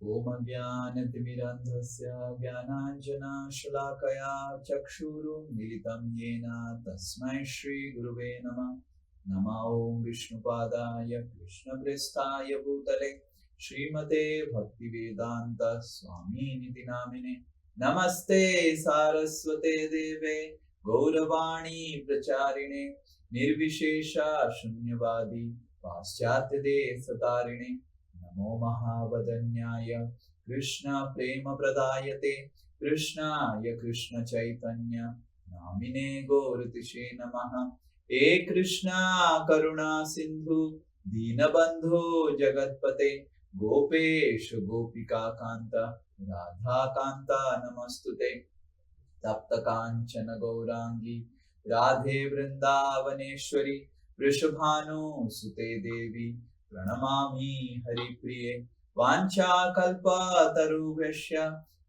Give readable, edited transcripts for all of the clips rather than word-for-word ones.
ओम अज्ञानतिमिरन्धस्य ज्ञानाञ्जनशलाकया चक्षुरुन्मीलितं येन तस्मै श्रीगुरुवे नमः। नमः ॐ विष्णुपादाय कृष्णप्रेष्ठाय भूतले श्रीमते भक्तिवेदान्त स्वामिनिति नामिने। नमस्ते सारस्वते देवे गौरवाणी प्रचारिणे निर्विशेष शून्यवादी पाश्चात्य देशतारिणे। नमो महावदन्याय कृष्ण प्रेम प्रदायते कृष्णाय कृष्ण चैतन्य नामिने गौरतिशे नमः। हे कृष्णा करुणा सिंधु दीनबंधु जगत्पते गोपेश गोपिका कांत राधा कांता नमस्तुते। तप्त कांचन गौरांगी राधे वृंदावनेश्वरी वृषभानुसुते देवी प्रणमामि हरिप्रिये। वाञ्छाकल्पतरुभ्यश्च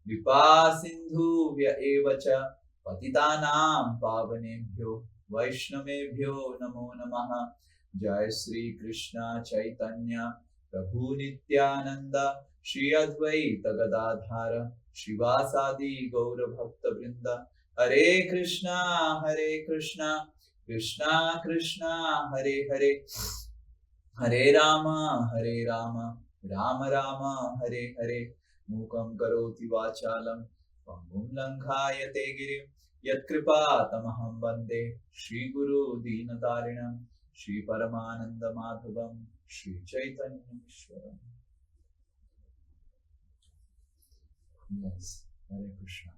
कृपा सिन्धुभ्य एव च पतितानां पावनेभ्यो वैष्णवेभ्यो नमो नमः। जय श्री कृष्ण चैतन्य प्रभु नित्यानंद श्री अद्वैत गदाधर श्रीवासादि गौर भक्त वृंद। हरे कृष्णा कृष्णा कृष्णा हरे हरे, हरे राम राम राम हरे हरे। मूकं करोति वाचालं पंगुं लंघायते गिरिं यत्कृपातमहं वन्दे श्रीगुरु दीनतारिणं श्रीपरमानन्दमाधवं श्रीचैतन्येश्वरम्। Yes, Hare Krishna.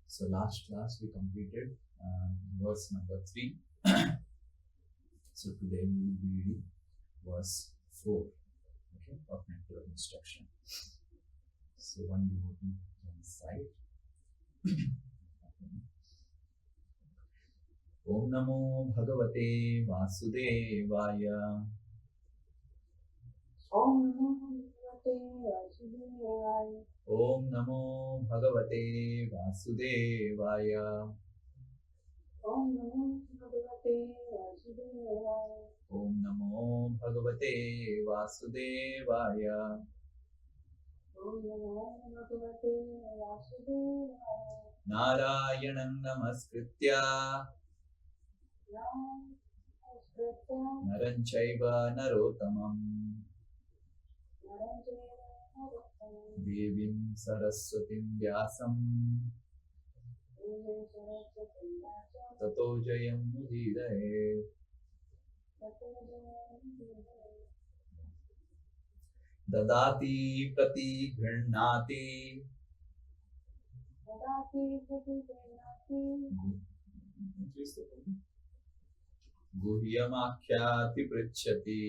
So last class we completed verse number 3. So today we will be reading verse 4, okay, of nectar of instruction. So one devotee on side. Om Namo Bhagavate Vasudevaya. Om Namo Bhagavate Vasudevaya. Om Namo Bhagavate Vasudevaya. Om Namo Bhagavate Vasudevaya. Om Namo Bhagavate Vasudevaya. Narayanam Namaskritya Naram Chaiva Narottamam Devim Saraswatim Vyasam Tato Jayam Mudiraye. Dadati prati ghrnati Guhyamakhyati pritchati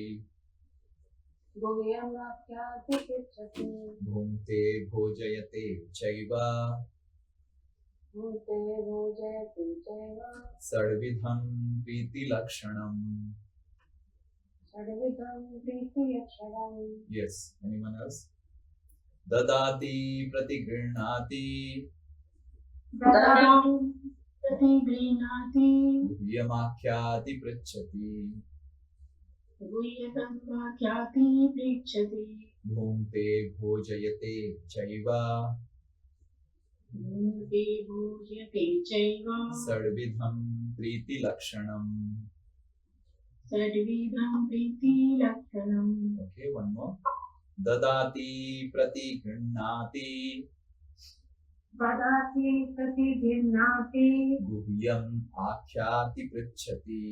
Bhumte bhojayate chaiva Sarvidham priti lakshanam. Yes, anyone else? Dadati pratigrinati Guhyamakhyati pritchati Bhumte bhojayate chaiva Sarvidham priti lakshanam. Okay, one more. Dadati pratigrinati Guhyam akhyati pritchati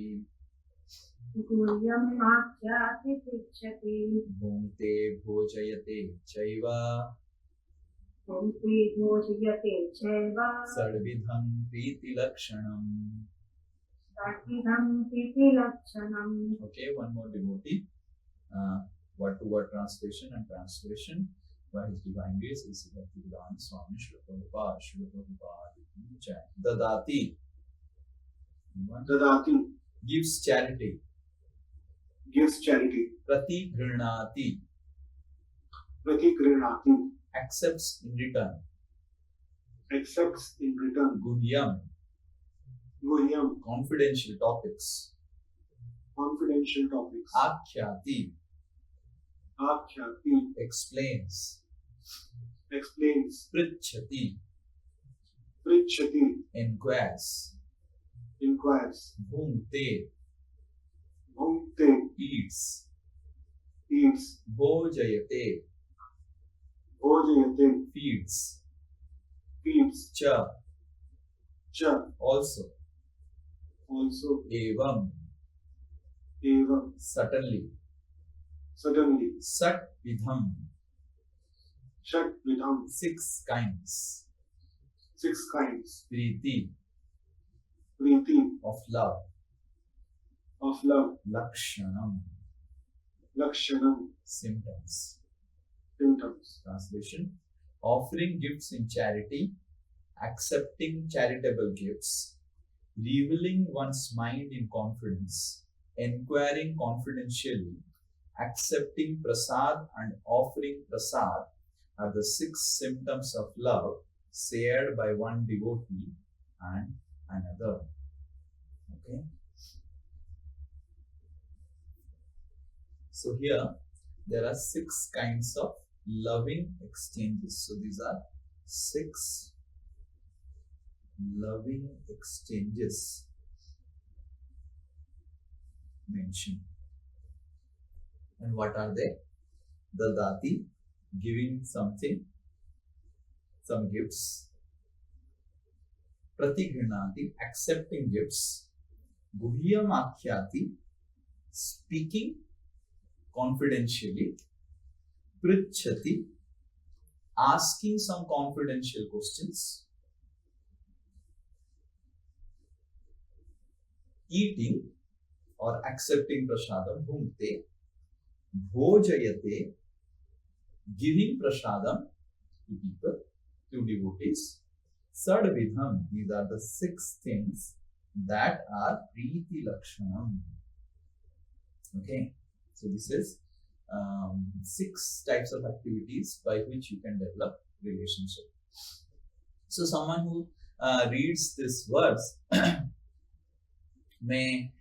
Bhumte bhojayate chaiva Sarvidham priti lakshanam. Okay, one more devotee. Word to word translation and translation by His Divine Grace is Bhaktivedanta Swami Srila Prabhupada. Dadati. Dadati Gives charity. Pratigrinati. Accepts in return. Guhyam. Confidential topics. Akhyati. Akhyati. Explains. Explains. Pritchati. Prichati. Inquires. Inquires. Bhumte. Bhumte. Eats. Eats. Bhojayate. Bhojayate. Feeds. Feeds. Cha. Cha. Also. Also. Evam. Evam. Certainly. Suddenly. Sat vidham. Shat vidham. 6 kinds. 6 kinds. Priti. Priti. Of love. Of love. Lakshanam. Lakshanam. Symptoms. Symptoms. Translation. Offering gifts in charity, accepting charitable gifts, revealing one's mind in confidence, inquiring confidentially, accepting prasad and offering prasad are the 6 symptoms of love shared by one devotee and another. Okay. So here there are 6 kinds of loving exchanges. So these are 6 loving exchanges mentioned. And what are they? The dati, giving something, some gifts. Pratigrinati, accepting gifts. Guhyam akhyati, speaking confidentially. Prichati, asking some confidential questions. Eating or accepting prasadam. Bhumte. Bhojayate, giving prasadam to people, to devotees. Sadvidham, these are the 6 things that are Preeti Lakshanam. Okay, so this is 6 types of activities by which you can develop relationship. So someone who reads this verse may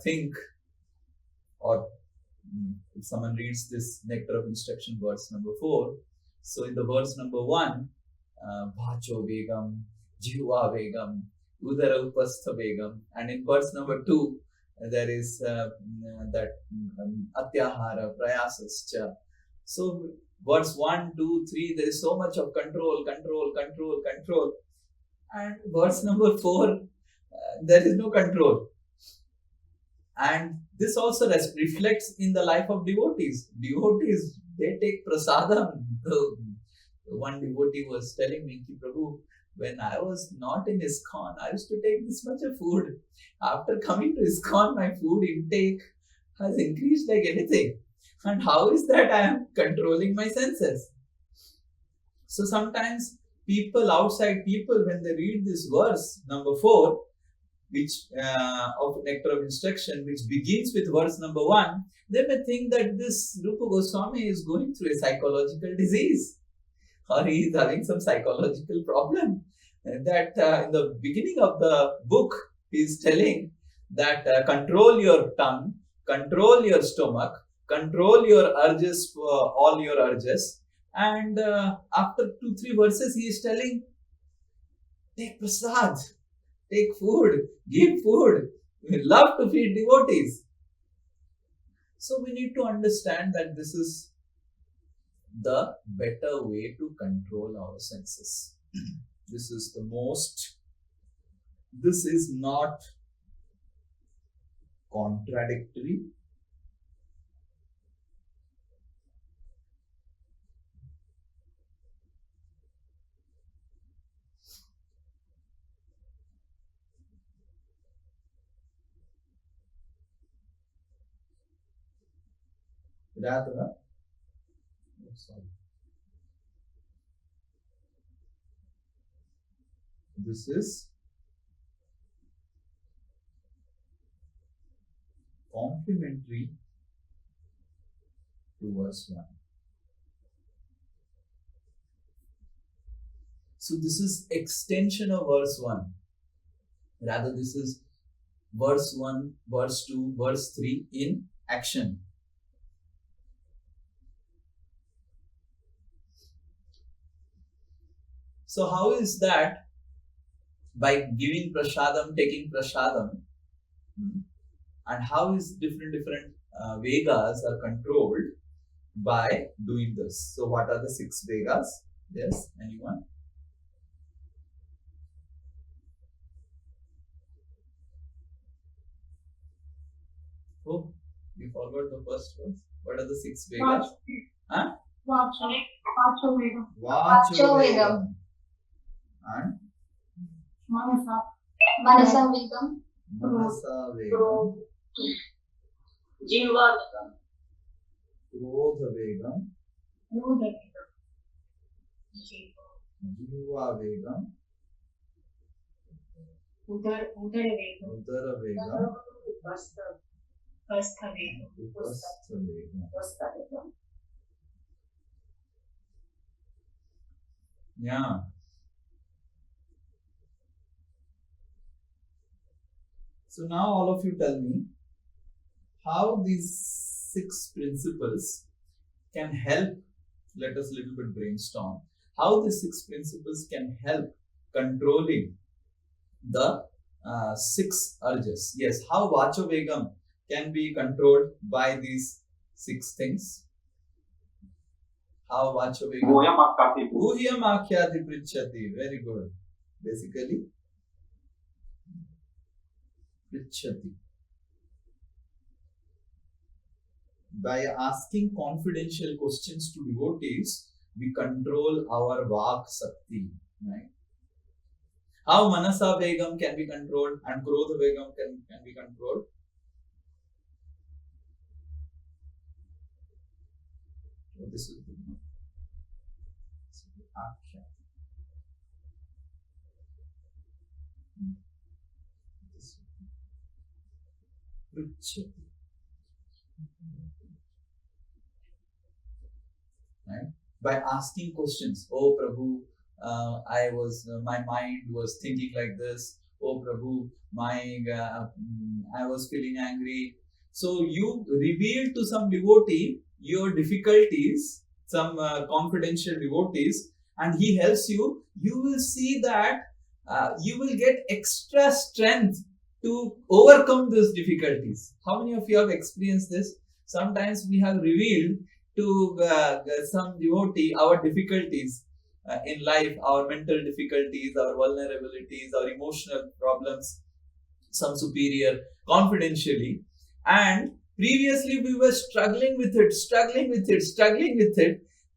think, or if someone reads this nectar of instruction verse number 4, so in the verse number 1, Bhacho Vegam, Jihva Vegam, Udara Upastha Vegam, and in verse number 2, there is that Atyahara, Prayasascha. So verse 1, 2, 3, there is so much of control. And verse number 4, there is no control. And this also reflects in the life of devotees. Devotees, they take prasadam. The one devotee was telling me, Prabhu, when I was not in ISKCON, I used to take this much of food. After coming to ISKCON, my food intake has increased like anything. And how is that I am controlling my senses? So sometimes outside people, when they read this verse, number 4, which of nectar of instruction, which begins with verse number 1, they may think that this Rupa Goswami is going through a psychological disease, or he is having some psychological problem. That in the beginning of the book, he is telling that control your tongue, control your stomach, control your urges, all your urges. And after 2-3 verses, he is telling, take prasad, take food, give food. We love to feed devotees. So we need to understand that this is the better way to control our senses. This is not contradictory. Rather, this is complementary to verse 1. So this is extension of verse 1. Rather, this is verse 1, verse 2, verse 3 in action. So how is that? By giving prasadam, taking prasadam, and how is different Vegas are controlled by doing this. So what are the 6 Vegas? Yes, anyone? Oh, we forgot the first one. What are the 6 Vegas? Huh? Vachomegam. Vachovegam. And Manasa. Manasavegam. Manasavegam. Jivavegam. Krodhavegam. Rudavegam. Jivavegam. Udaravegam. Udaravegam. Upasthavegam. Upasthavegam. Yeah. So now all of you tell me how these 6 principles can help. Let us little bit brainstorm. How these 6 principles can help controlling the 6 urges. Yes, how Vachovegam can be controlled by these 6 things. How Vachovegam? Guhyam akhyati prichati. Very good. Basically, prichati. By asking confidential questions to devotees, we control our Vak Sakti. Right? How Manasa Vegam can be controlled and Krodha Vegam can be controlled? So this is the Akhya. Prichati. Right? By asking questions. Oh Prabhu, my mind was thinking like this. Oh Prabhu, I was feeling angry. So you reveal to some devotee your difficulties, some confidential devotees, and he helps you. You will see that you will get extra strength to overcome those difficulties. How many of you have experienced this? Sometimes we have revealed to some devotee our difficulties in life, our mental difficulties, our vulnerabilities, our emotional problems, some superior, confidentially. And previously we were struggling with it,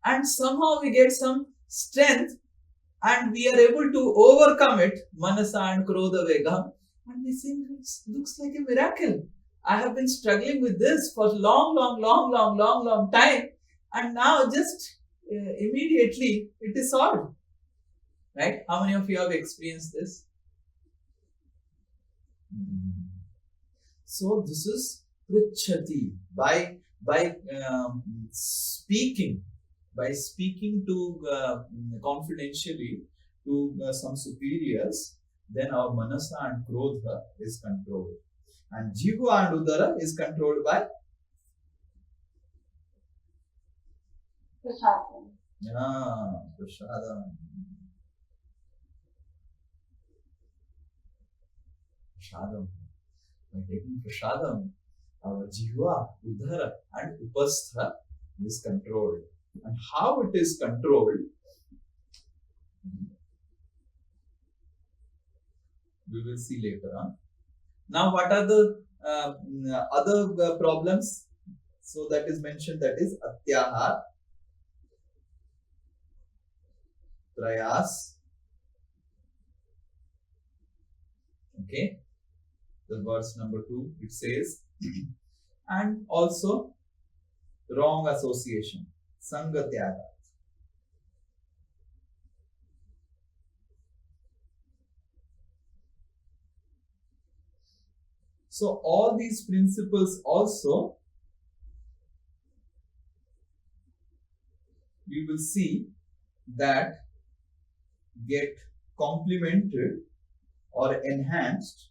and somehow we get some strength and we are able to overcome it, Manasa and Krodha Vegam, and we think it looks like a miracle. I have been struggling with this for long time, and now just immediately it is solved. Right? How many of you have experienced this? So this is Prichati. By speaking to confidentially to some superiors, then our Manasa and Krodha is controlled. And Jiva and Udara is controlled by Prasadam. Prasadam. Prasadam. By taking Prasadam, our Jiva, Udara and Upastha is controlled. And how it is controlled, we will see later on. Now, what are the other problems? So that is mentioned, that is Atyahar, Prayas. Okay. The verse number 2, it says, and also wrong association, Sangatyaga. So all these principles also we will see that get complemented or enhanced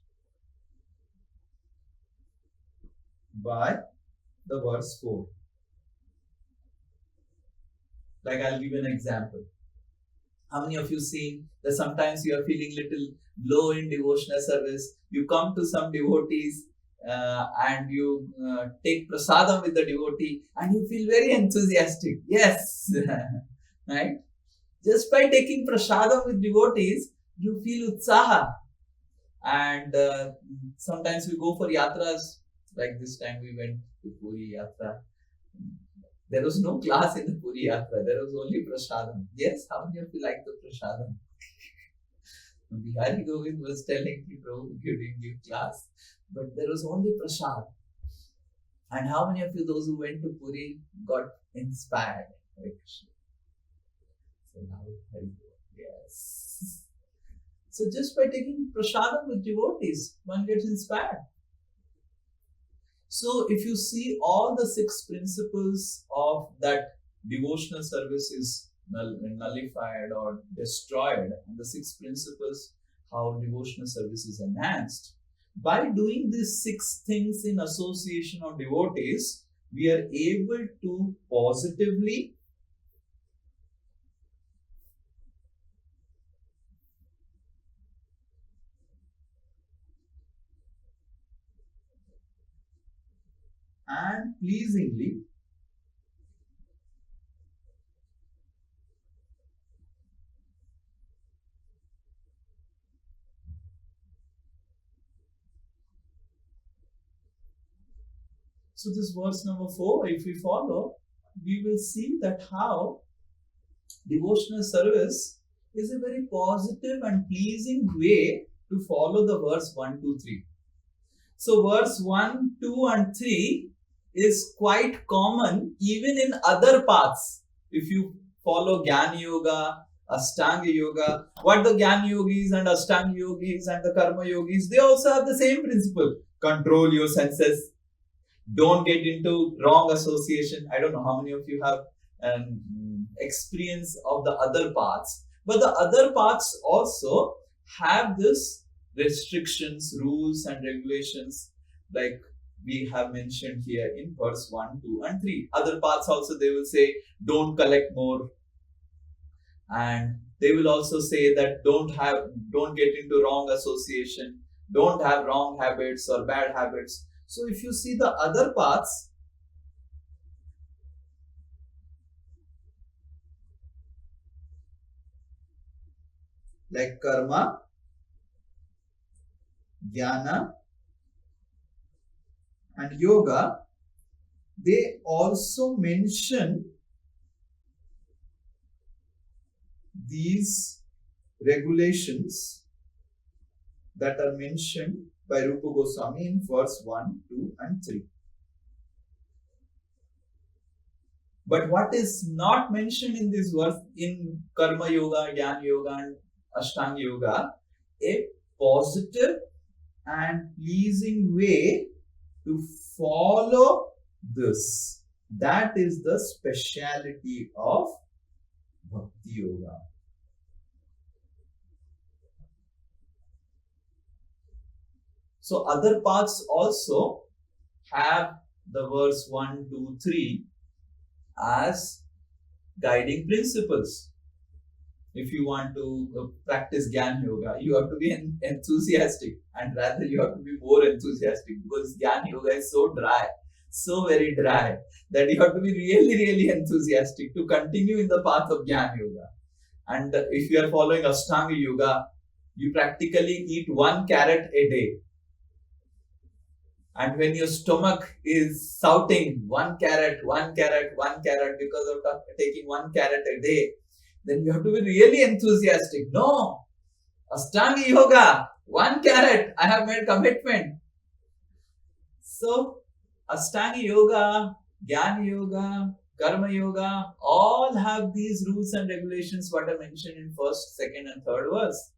by the verse 4. Like I'll give an example. How many of you seen that sometimes you are feeling little low in devotional service? You come to some devotees and you take prasadam with the devotee and you feel very enthusiastic. Yes, right? Just by taking prasadam with devotees, you feel utsaha. And sometimes we go for yatras. Like this time we went to Puri Yatra. There was no class in the Puri Yatra. There was only prasadam. Yes, how many of you like the prasadam? Bihari Govind was telling me, Prabhu, you didn't give class. But there was only prasad. And how many of you, those who went to Puri, got inspired? Hare Krishna. So now, yes. So just by taking prasadam with devotees, one gets inspired. So if you see all the 6 principles of that devotional service is nullified or destroyed, and the 6 principles how devotional service is enhanced, by doing these 6 things in association of devotees, we are able to positively and pleasingly So this verse number 4, if we follow, we will see that how devotional service is a very positive and pleasing way to follow the verse 1, 2, 3. So verse 1, 2 and 3 is quite common even in other paths. If you follow Jnana Yoga, Ashtanga Yoga, what the Jnana Yogis and Ashtanga Yogis and the Karma Yogis, they also have the same principle. Control your senses. Don't get into wrong association. I don't know how many of you have an experience of the other paths. But the other paths also have this restrictions, rules and regulations like we have mentioned here in verse 1, 2 and 3. Other paths also they will say don't collect more. And they will also say that don't get into wrong association, don't have wrong habits or bad habits. So if you see the other paths, like karma, jnana and yoga, they also mention these regulations that are mentioned by Rupa Goswami in verse 1, 2 and 3. But what is not mentioned in this verse in Karma Yoga, Jnana Yoga and Ashtanga Yoga, a positive and pleasing way to follow this. That is the speciality of Bhakti Yoga. So other paths also have the verse 1, 2, 3 as guiding principles. If you want to practice Jnana Yoga, you have to be enthusiastic, and rather you have to be more enthusiastic, because Jnana Yoga is so dry, so very dry, that you have to be really, really enthusiastic to continue in the path of Jnana Yoga. And if you are following Ashtanga Yoga, you practically eat 1 carrot a day. And when your stomach is shouting 1 carrot, 1 carrot, 1 carrot because of taking 1 carrot a day, then you have to be really enthusiastic. No, Ashtanga Yoga, 1 carrot, I have made commitment. So, Ashtanga Yoga, Jnana Yoga, Karma Yoga, all have these rules and regulations what I mentioned in first, second and third verse.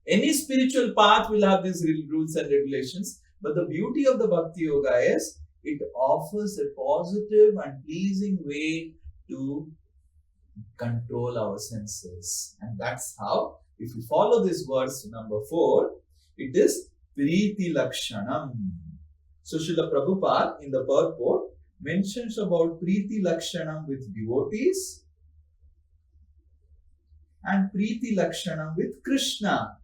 Any spiritual path will have these rules and regulations. But the beauty of the Bhakti Yoga is it offers a positive and pleasing way to control our senses. And that's how, if you follow this verse number 4, it is Priti Lakshanam. So Srila Prabhupada in the purport mentions about Priti Lakshanam with devotees and Preeti Lakshanam with Krishna.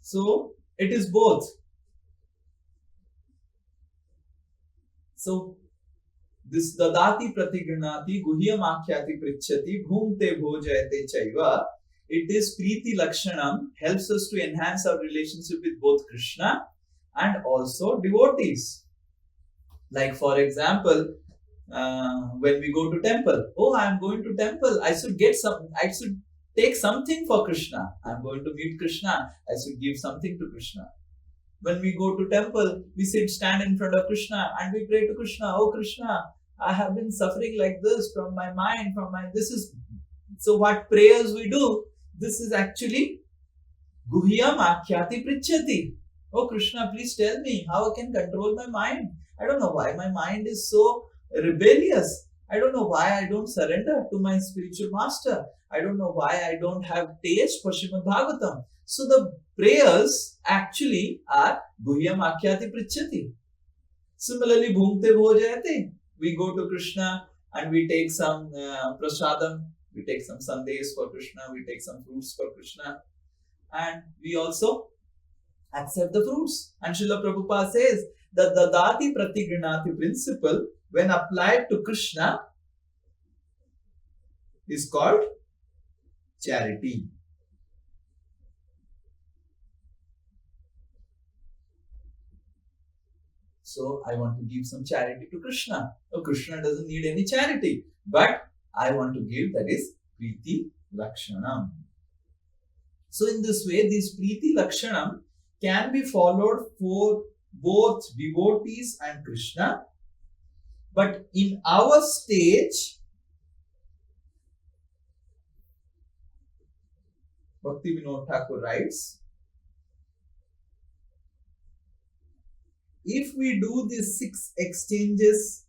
So it is both. So this dadati pratigranati guhyam akhyati prichati bhumte bhojayate chaiva. It is Preeti Lakshanam, helps us to enhance our relationship with both Krishna and also devotees. Like for example, when we go to temple, oh, I am going to temple, I should take something for Krishna. I am going to meet Krishna, I should give something to Krishna. When we go to temple, we stand in front of Krishna and we pray to Krishna, oh Krishna, I have been suffering like this from my mind, so what prayers we do, this is actually Guhyam Akhyati Prichati. Oh Krishna, please tell me how I can control my mind. I don't know why my mind is so rebellious. I don't know why I don't surrender to my spiritual master. I don't know why I don't have taste for Srimad Bhagavatam. So the prayers actually are Guhyam Akhyati Prichati. Similarly, Bhumte Bhojayate. We go to Krishna and we take some prasadam, we take some sandesh for Krishna, we take some fruits for Krishna, and we also accept the fruits. And Srila Prabhupada says that the Dati Pratigranati principle, when applied to Krishna, is called charity. So I want to give some charity to Krishna. No, Krishna doesn't need any charity, but I want to give, that is Preeti Lakshanam. So in this way, this Preeti Lakshanam can be followed for both devotees and Krishna. But in our stage, Bhakti Vinod Thakur writes, if we do these 6 exchanges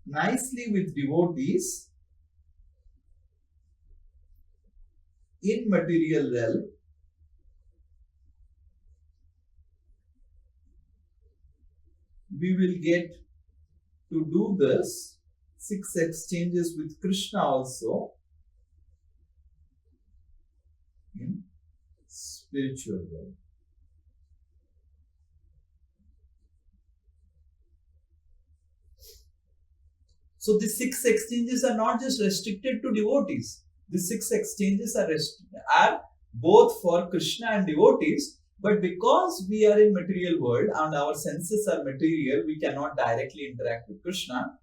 nicely with devotees in material realm, we will get to do this 6 exchanges with Krishna also in spiritual realm. So the 6 exchanges are not just restricted to devotees. The 6 exchanges are both for Krishna and devotees, but because we are in material world and our senses are material, we cannot directly interact with Krishna.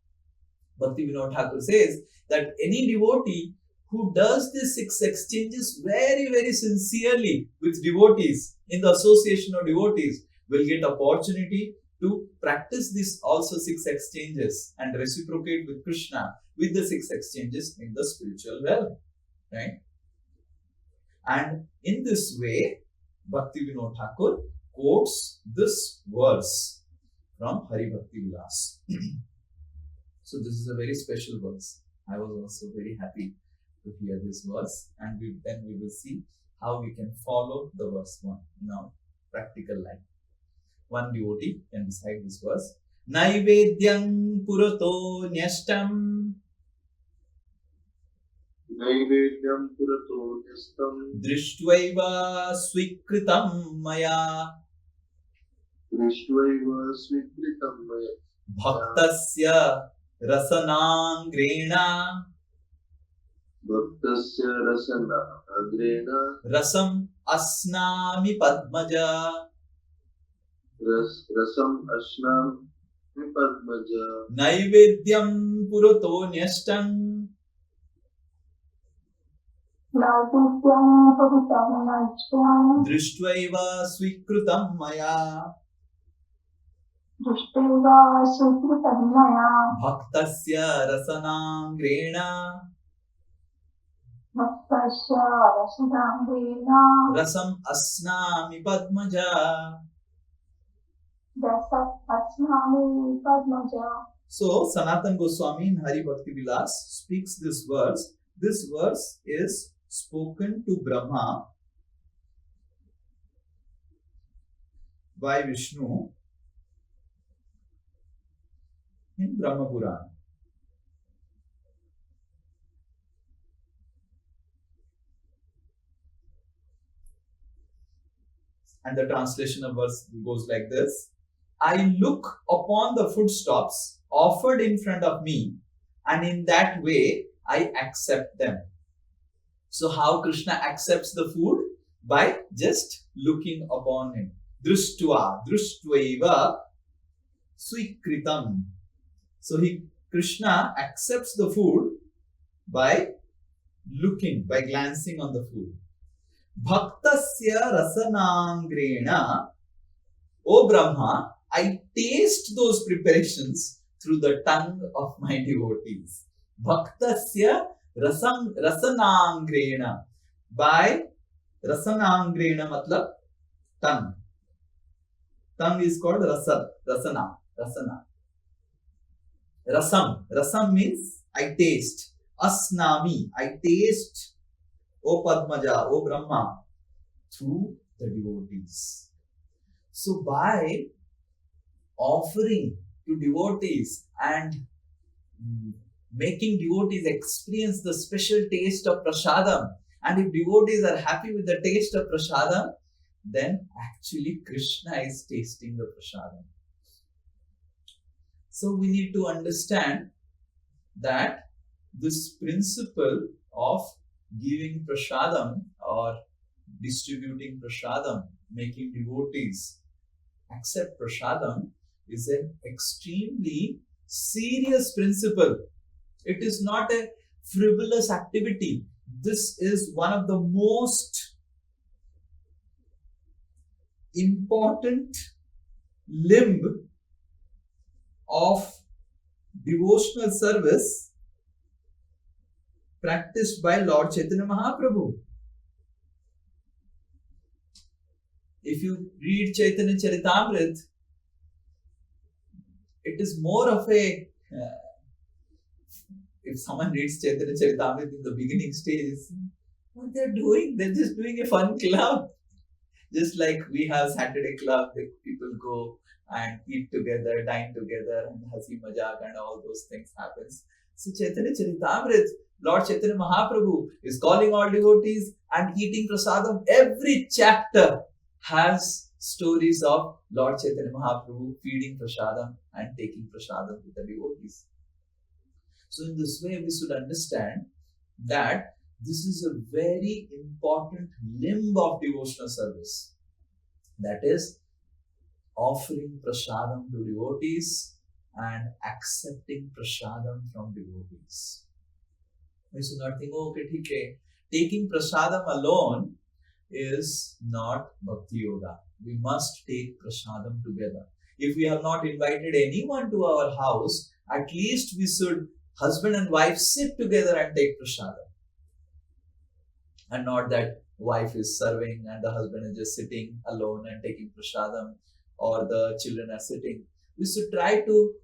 Bhakti Vinod Thakur says that any devotee who does these 6 exchanges very, very sincerely with devotees, in the association of devotees, will get opportunity to practice this also 6 exchanges and reciprocate with Krishna with the 6 exchanges in the spiritual realm. Right? And in this way, Bhakti Vinod Thakur quotes this verse from Hari Bhakti Vilas. So this is a very special verse. I was also very happy to hear this verse, and then we will see how we can follow the verse 1 in our practical life. One devotee can recite this verse. Naivedyam purato nyashtam Naivedyam purato nyastam drishtvaiva swikritam maya Drishtvaiva swikritam maya bhaktasya rasanangrena Bhaktasya rasana agrena rasam asnami padmaja Rasam ashnam vipadmaja Naivedyam purato nyashtam Naivedyam purato nyashtam drishtvaiva swikritam maya drishtva sukritam maya bhaktasya rasanangrena bhaktasya rasanangrena rasam asnami padmaja. dasat asnami padmaja. So Sanatan Goswami in Hari Bhakti Vilas speaks this verse. This verse is spoken to Brahma by Vishnu in Brahma Purana. And the translation of verse goes like this: I look upon the foodstuffs offered in front of me, and in that way I accept them. So how Krishna accepts the food? By just looking upon him. Drustvaiva swikritam. So Krishna accepts the food by looking, by glancing on the food. Bhaktasya rasanangrena. O Brahma, I taste those preparations through the tongue of my devotees. Bhaktasya rasanangrena. By rasanangrena matlab tongue. Tongue is called rasana. Rasam means I taste. Asnami, I taste. O Padmaja, O Brahma, through the devotees. So by offering to devotees and making devotees experience the special taste of prasadam, and if devotees are happy with the taste of prasadam, then actually Krishna is tasting the prasadam. So we need to understand that this principle of giving prasadam or distributing prasadam, making devotees accept prasadam, is an extremely serious principle. It is not a frivolous activity. This is one of the most important limb of devotional service practiced by Lord Chaitanya Mahaprabhu. If you read Chaitanya Charitamrita, it is more of a, if someone reads Chaitanya Charitamrita in the beginning stages, what they're doing, they're just doing a fun club. Just like we have Saturday club, the people go and eat together, dine together, and hasi majak and all those things happens. So Chaitanya Charitamrita, Lord Chaitanya Mahaprabhu is calling all devotees and eating prasadam. Every chapter has stories of Lord Chaitanya Mahaprabhu feeding prasadam and taking prasadam with the devotees. So in this way, we should understand that this is a very important limb of devotional service. That is, offering prasadam to devotees and accepting prasadam from devotees. We should not think, oh, okay, taking prasadam alone is not Bhakti Yoga. We must take prasadam together. If we have not invited anyone to our house, at least we should, husband and wife, sit together and take prasadam. And not that wife is serving and the husband is just sitting alone and taking prasadam, or the children are sitting. We should try to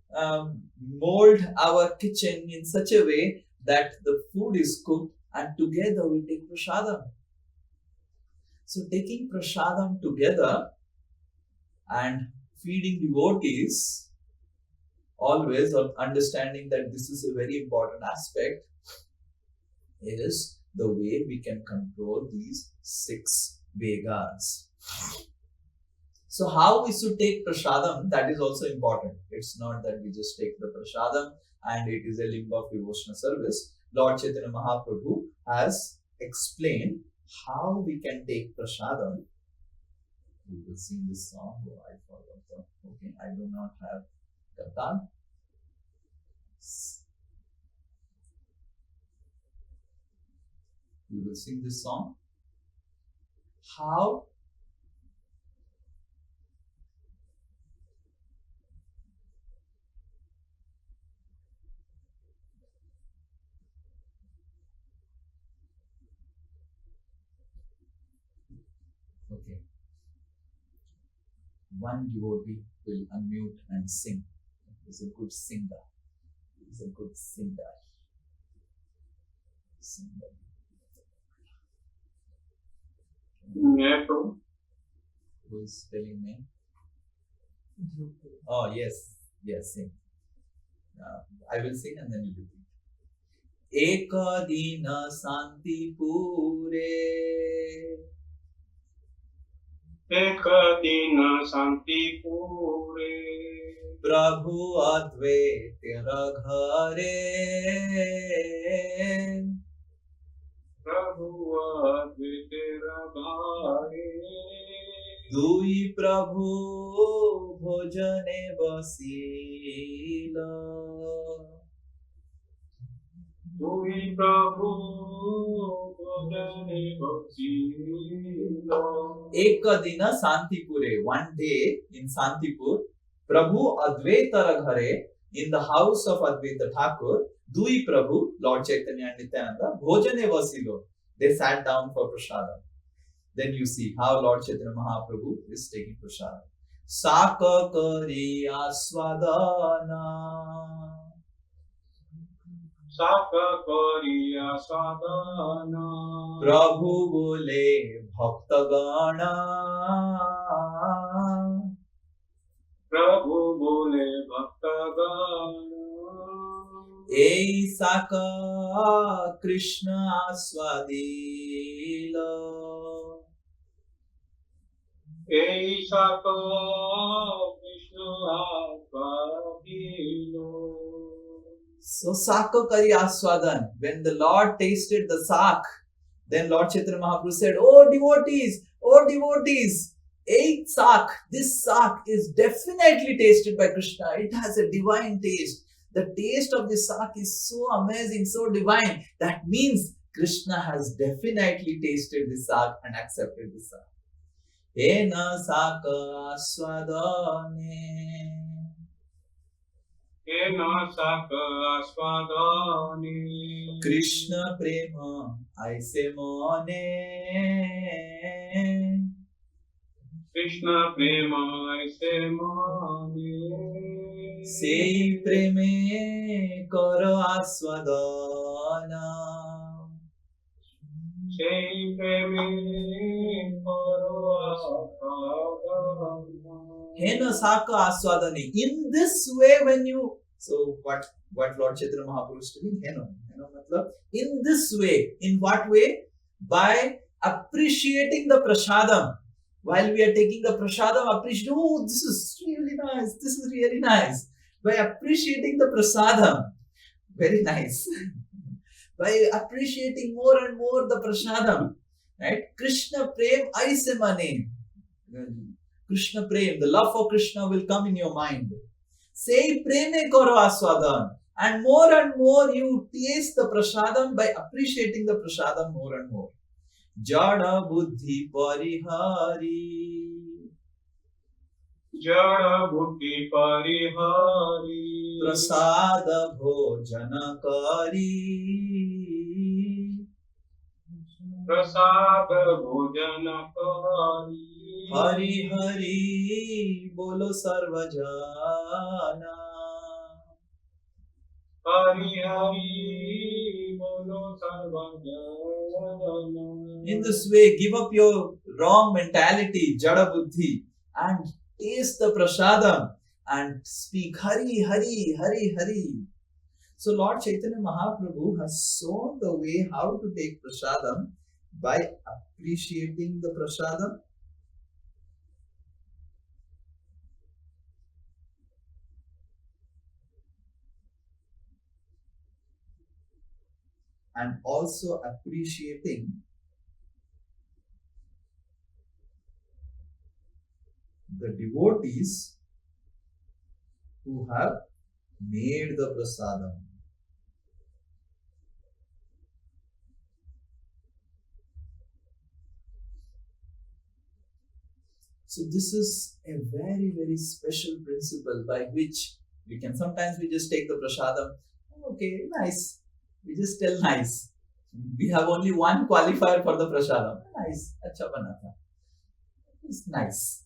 mold our kitchen in such a way that the food is cooked and together we take prasadam. So taking prasadam together and feeding devotees, always understanding that this is a very important aspect, is the way we can control these 6 vegas. So how we should take prasadam, that is also important. It's not that we just take the prasadam and it is a limb of devotional service. Lord Chaitanya Mahaprabhu has explained how we can take prasadam. We will sing this song. Oh, I forgot the. Okay, I do not have Katal. We will sing this song. How okay. One devotee will unmute and sing. He's a good singer. He's a good singer. Who is telling me? Oh, yes. Yes, sing. I will sing and then you repeat. Ekadina Santi Pure Ekadina Santi Pure Prabhu Advaita Ghare Prabhu Advaita Ghare Dui Prabhu Bhojane Vasila Dui Prabhu Bhojane Vasila Ekadina Santipure. One day in Santipur, Prabhu Advaita Ghare, in the house of Advaita Thakur, Dui Prabhu, Lord Chaitanya and Nityananda, Bhojane Vasilo. They sat down for prasadam. Then you see how Lord Chaitanya Mahaprabhu is taking prasadam. Saka Kariya Swadana Saka Kariya Sadana Prabhu Bole Bhaktagana Prabhu Bole Bhaktagana Ei Saka Krishna Aswadila Ei Saka Krishna Aswadilo. So Saka Kari Aswadan. When the Lord tasted the sak, then Lord Chaitanya Mahaprabhu said, oh devotees, eight sak, this sak is definitely tasted by Krishna. It has a divine taste. The taste of this sak is so amazing, so divine. That means Krishna has definitely tasted this sak and accepted this sak. Ena Saka Aswadane Ena Saka Aswadani Krishna Prema Aise Mone Krishna Prema Aise Mane Sei Preme Karo Aswadana Sei Preme Karo Aswadana Hena Saka Aswadani. In this way, when you what Lord Chaitanya Mahaprabhu is doing, Hena matlab, in this way, in what way? By appreciating the prasadam. While we are taking the prasadam, appreciate, oh, this is really nice, this is really nice. By appreciating the prasadam, very nice. By appreciating more and more the prasadam, right? Krishna Prem Aise Mane. Krishna Prem, the love for Krishna will come in your mind. Say Preme Karo Aswadan. And more you taste the prasadam by appreciating the prasadam more and more. Jada Buddhi Parihari. Jada Buddhi Parihari Prasada Bhojana Kari. Prasada Bhojana Kari Hari Hari Bolo Sarvajana. Hari Hari Bolo Sarvajana. In this way, give up your wrong mentality, Jada Buddhi, and taste the prasadam and speak Hari Hari Hari Hari. So Lord Chaitanya Mahaprabhu has shown the way how to take prasadam by appreciating the prasadam. And also appreciating the devotees who have made the prasadam. So this is a very, very special principle by which we can sometimes we just take the prasadam. Okay, nice. We just tell nice. We have only one qualifier for the prasadam. Nice. Acha bana tha. It's nice.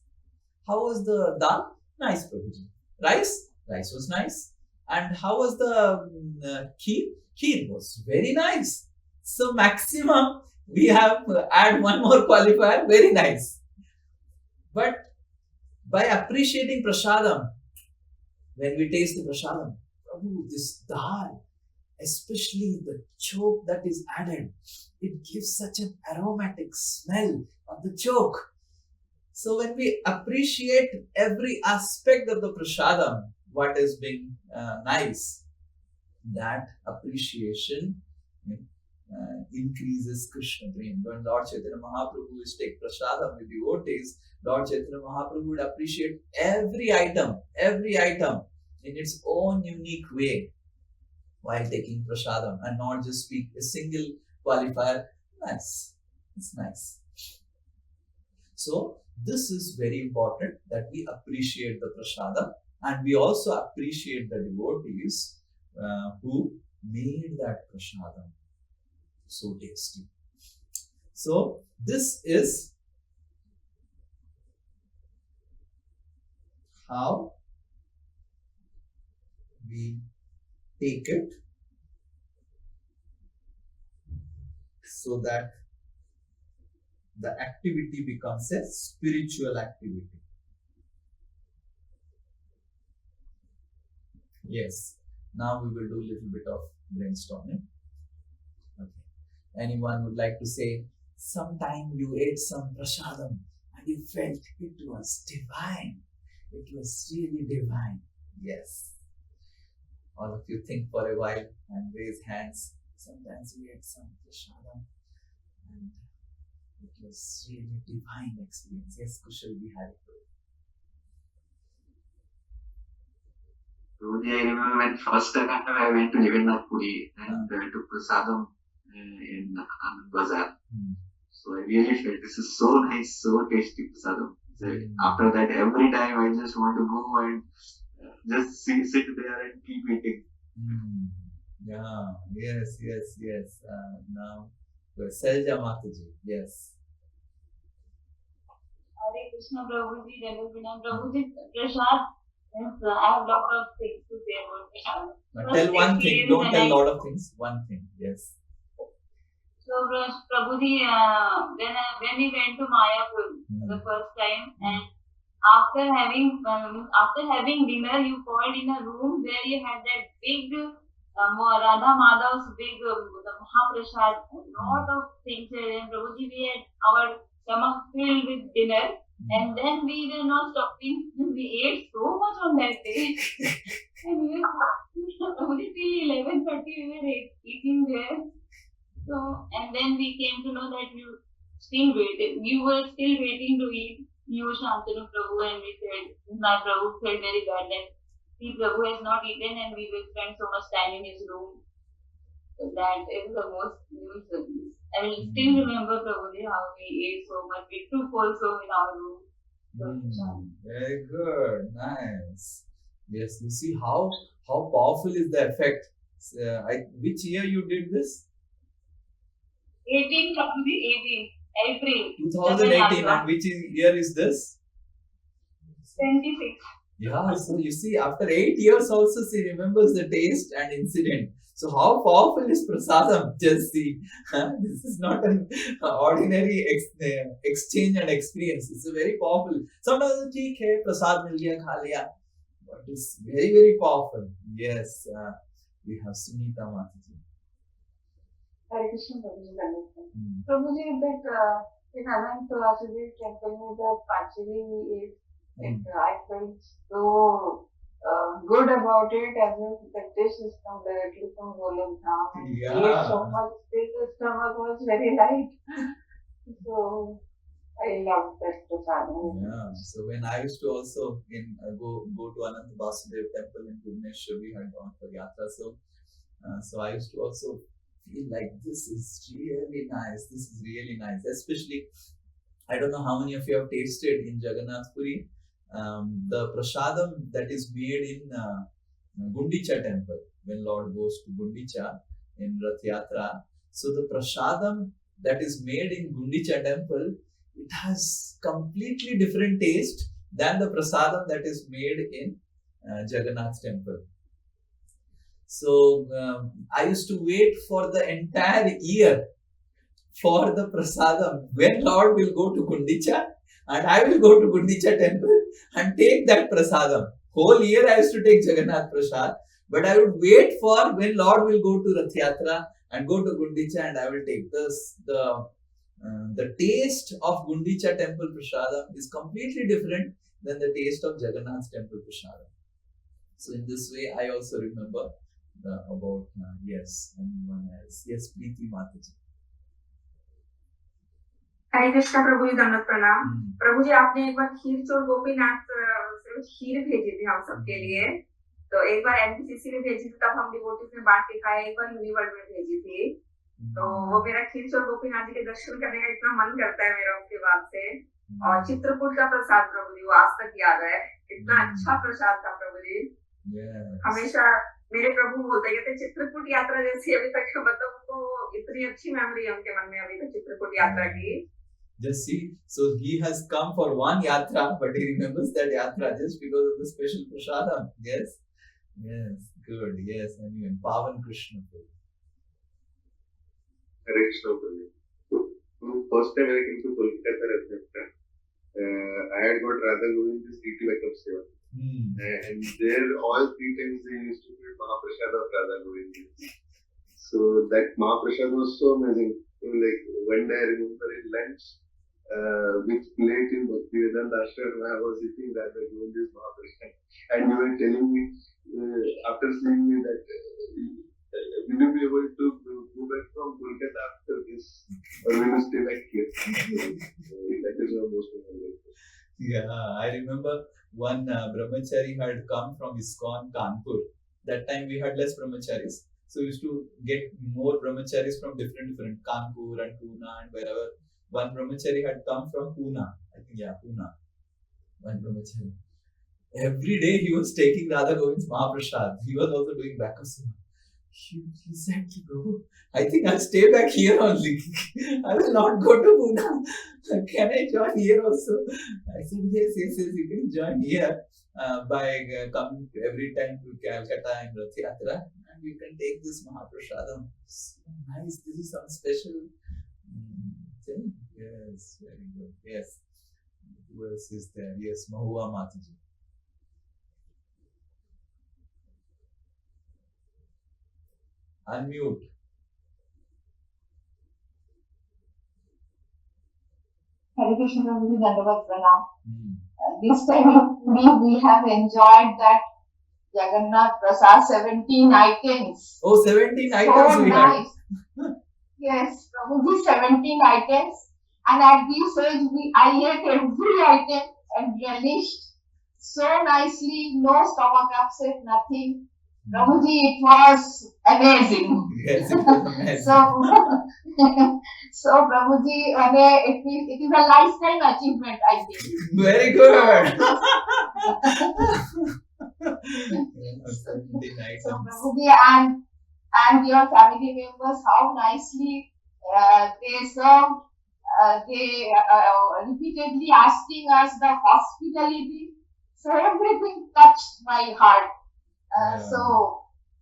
How was the dal? Nice, Prabhuji. Rice? Rice was nice. And how was the kheer? Kheer was very nice. So maximum we have add one more qualifier. Very nice. But by appreciating prasadam, when we taste the prasadam, Prabhu, this dal, especially the choke that is added, it gives such an aromatic smell of the choke. So when we appreciate every aspect of the prasadam, what is being nice, that appreciation increases Krishna prem. When Lord Chaitanya Mahaprabhu is take prasadam with devotees, Lord Chaitanya Mahaprabhu would appreciate every item in its own unique way while taking prasadam, and not just speak a single qualifier. Nice. It's nice. So this is very important, that we appreciate the prasadam, and we also appreciate the devotees who made that prasadam so tasty. So this is how we take it, so that the activity becomes a spiritual activity. Yes. Now we will do a little bit of brainstorming. Okay. Anyone would like to say, sometime you ate some prasadam and you felt it was divine. It was really divine. Yes. All of you think for a while and raise hands. Sometimes we ate some prasadam and it was really divine experience. Yes, Kushal, we had it. Truly, I remember when first time I went to Jagannath Puri and took prasadam in Anand Bazaar. So I really felt this is so nice, so tasty prasadam. So after that, every time I just want to go and just sit there and keep eating. Yeah, yes. Now, Selja Mataji, yes. Hare Krishna Prabhuji, Devabina Prabhuji, Prasad. Yes, I have a lot of things to say about Prasad. But tell one thing, don't tell a lot of things. One thing, yes. So Prabhuji, when we went to Mayapur the first time, and after having dinner, you called in a room where you had that big Radha Madhav's big the Mahaprasad, a lot of things there. And Prabhuji, we had our stomach filled with dinner. And then we were not stopping. We ate so much on that day. And we were only till 11:30 we were eating there. So, and then we came to know that you were still waiting to eat. You, Shantanu Prabhu, and we said, my Prabhu felt very bad that the Prabhu has not eaten and we will spend so much time in his room. So that is the most new service. I will still remember, Prabhuji, how we ate so much. We took also in our room. Very good, nice. Yes, you see how powerful is the effect. Which year you did this? 18, Prabhuji, April. 2018, and which year is this? 26. Yeah, so you see, after 8 years also she remembers the taste and incident. So how powerful is prasadam? Just see, this is not an ordinary exchange and experience. It's a very powerful. Sometimes ठीक है, prasad मिल गया, खा लिया, but it's very, very powerful. Yes, we have Sunita Mataji. Hare Krishna Prabhuji. Prabhuji, that in Anand Vasudev temple, the pachari is, I felt so good about it, as if the dish is come directly from Golem Dham. Yeah. So much, the stomach was very light. So I loved that prasadam. Yeah. So when I used to also go to Anand Vasudev temple in Bhubaneswar, we had gone for yatra. So I used to also feel like this is really nice. This is really nice. Especially, I don't know how many of you have tasted in Jagannath Puri. The prasadam that is made in Gundicha temple, when Lord goes to Gundicha in Rath Yatra. So the prasadam that is made in Gundicha temple, it has completely different taste than the prasadam that is made in Jagannath temple. So I used to wait for the entire year for the prasadam when Lord will go to Gundicha, and I will go to Gundicha temple and take that prasadam. Whole year I used to take Jagannath Prasad, But I would wait for when Lord will go to Rath Yatra and go to Gundicha, and I will take this. The taste of Gundicha temple prasadam is completely different than the taste of Jagannath temple prasadam. So in this way, I also remember about yes, anyone else? Yes, Preeti Mataji. हरे कृष्णा प्रभु जी दंडवत प्रणाम। Hmm. प्रभु जी आपने एक बार खीर चोर गोपीनाथ से खीर भेजी थी हम सबके लिए, तो एक बार एनपीसीसी में भेजी थी, तब हम डिवोटीज में बांट के खाए, एक बार यूनिवर्ल्ड में भेजी थी। तो वो मेरा खीर चोर गोपीनाथ जी के दर्शन करने का इतना मन करता है मेरा उसके बाद से। और चित्रकूट का प्रसाद प्रभु जी वो आज तक याद है, इतना अच्छा प्रसाद था प्रभु जी। Yes. हमेशा मेरे प्रभु बोलते कहते चित्रकूट यात्रा जैसी अभी तक, मतलब उनको इतनी अच्छी मेमोरी है उनके मन में अभी तक चित्रकूट यात्रा की। Just see, so he has come for one yatra, but he remembers that yatra just because of the special prasadam. Yes, yes, good. Yes, and even Pavan Krishna. Hare Krishna Prabhu. First time when I came to Kolkata, I had got Radha Govind's city backup seva. And there all 3 times they used to give Mahaprasad of Radha Govind. So that Mahaprasad was so amazing. Like one day I remember in lunch, with plate in Bhakti Ashram, I was eating Radha Govind's Mahaprasad. And you were telling me, after seeing me that, will you be able to go back from Kolkata after this, or will you stay back here? That is your most memorable. Yeah, I remember one brahmachari had come from ISKCON Kanpur. That time we had less brahmacharis, so we used to get more brahmacharis from different Kanpur and Pune and wherever. One brahmachari had come from Pune, I think, yeah, Pune. One brahmachari. Every day he was taking Radha Govind's Mahaprasad. He was also doing backup seva. He said, Prabhu, I think I'll stay back here only. I will not go to Pune. Can I join here also? I said, yes, you can join here by coming every time to Calcutta and Rath Yatra, and you can take this Mahaprasadam. So nice, this is some special thing. Yes, very good. Yes. Who else is there? Yes, Mahua Mataji. Unmute. Hare Krishna Prabhu ji Dandavat Pranam. This time we have enjoyed that Jagannath Prasad 17 items. Oh, 17 So items we had. nice. Yes, Prabhuji, 17 items, and at this age I ate every item and relished so nicely, no stomach upset, nothing. Prabhuji, it was amazing. Yes, it was amazing. So Prabhuji, it is a lifetime achievement, I think. Very good. 17 So items. Prabhuji and your family members, how nicely they served. They repeatedly asking us the hospitality. So everything touched my heart. So,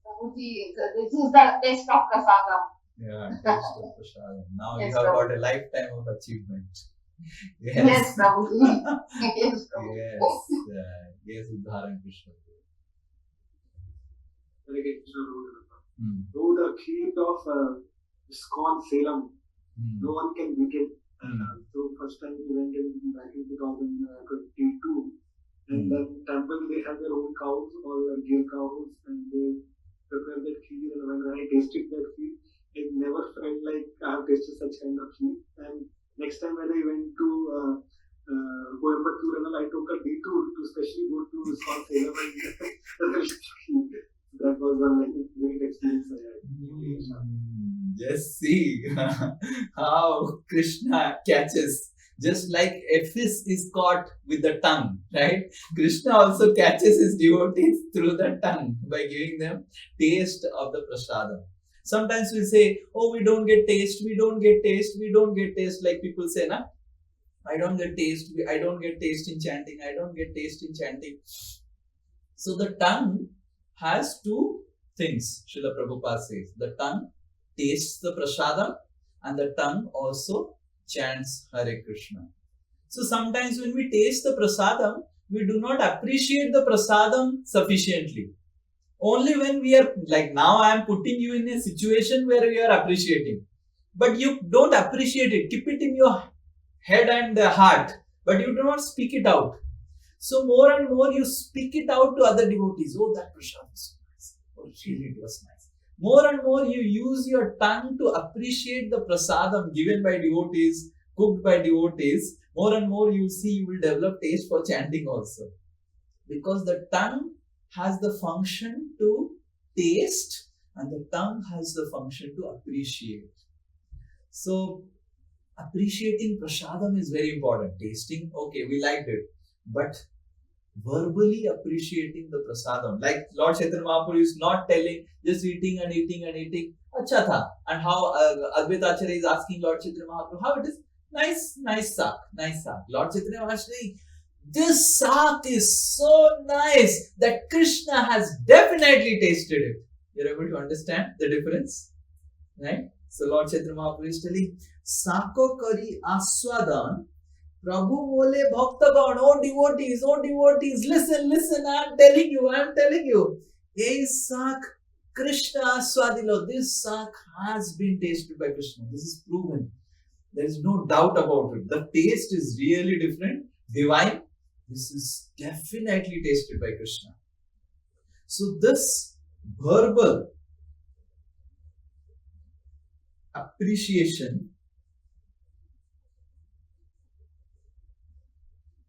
Prabhuji, this is the taste of prasadam. Yeah, taste of prasadam. Now Yes, you have Prabhu. got a lifetime of achievement. Yes, Prabhuji. Yes, Prabhuji. Yes, Udharan Krishna. Hare Krishna Prabhu. Hmm. Though the kheer of ISKCON Salem, Hmm. no one can beat it. Hmm. So first time we went in back in 2022, and then temple they have their own cows, all gill cows, and they prepare that kheer. And when I tasted that kheer, it never felt like I have tasted such kind of kheer. And next time when I went to Coimbatore, and I took a detour to especially go to ISKCON Salem and that was one great experience I had. Just see how Krishna catches. Just like a fish is caught with the tongue, right? Krishna also catches his devotees through the tongue by giving them taste of the prasadam. Sometimes we say, oh, we don't get taste, we don't get taste, we don't get taste. Like people say, na, I don't get taste, I don't get taste in chanting, I don't get taste in chanting. So the tongue has two things, Srila Prabhupada says. The tongue tastes the prasadam and the tongue also chants Hare Krishna. So sometimes when we taste the prasadam, we do not appreciate the prasadam sufficiently. Only when we are like now, I am putting you in a situation where you are appreciating, but you don't appreciate it. Keep it in your head and heart, but you do not speak it out. So more and more you speak it out to other devotees. Oh, that prasad was nice. Oh, really, it was nice. More and more you use your tongue to appreciate the prasadam given by devotees, cooked by devotees. More and more you see you will develop taste for chanting also. Because the tongue has the function to taste and the tongue has the function to appreciate. So appreciating prasadam is very important. Tasting, okay, we liked it. But verbally appreciating the prasadam. Like Lord Chaitanya Mahaprabhu is not telling, just eating and eating and eating. Acha tha. And how Advaita Acharya is asking Lord Chaitanya Mahaprabhu, how it is? Nice sak, nice sak. Lord Chaitanya Mahaprabhu, this sak is so nice that Krishna has definitely tasted it. You're able to understand the difference? Right? So Lord Chaitanya Mahaprabhu is telling, Sako kari aswadan Prabhu bole bhaktagan, oh devotees, listen, I am telling you. Ei sak Krishna swadilo. This sak has been tasted by Krishna. This is proven. There is no doubt about it. The taste is really different, divine. This is definitely tasted by Krishna. So this verbal appreciation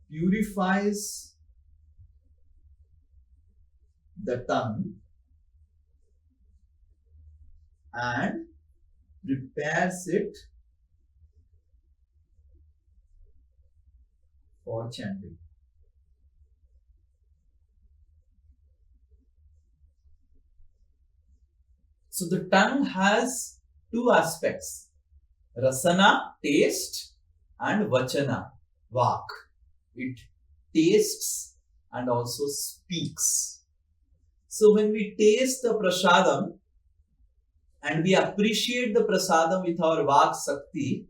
purifies the tongue and prepares it for chanting. So the tongue has two aspects: rasana, taste, and vachana, vak. It tastes and also speaks. So when we taste the prasadam and we appreciate the prasadam with our vak sakti,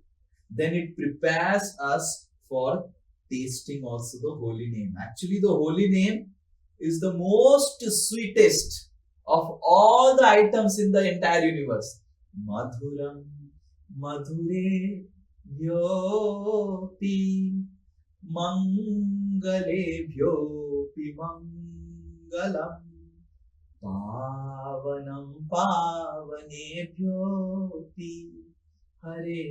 then it prepares us for tasting also the holy name. Actually, the holy name is the most sweetest of all the items in the entire universe. Madhuram madhure yopi Mangalebhyopi Mangalam Pavanam Pavanebhyopi Hare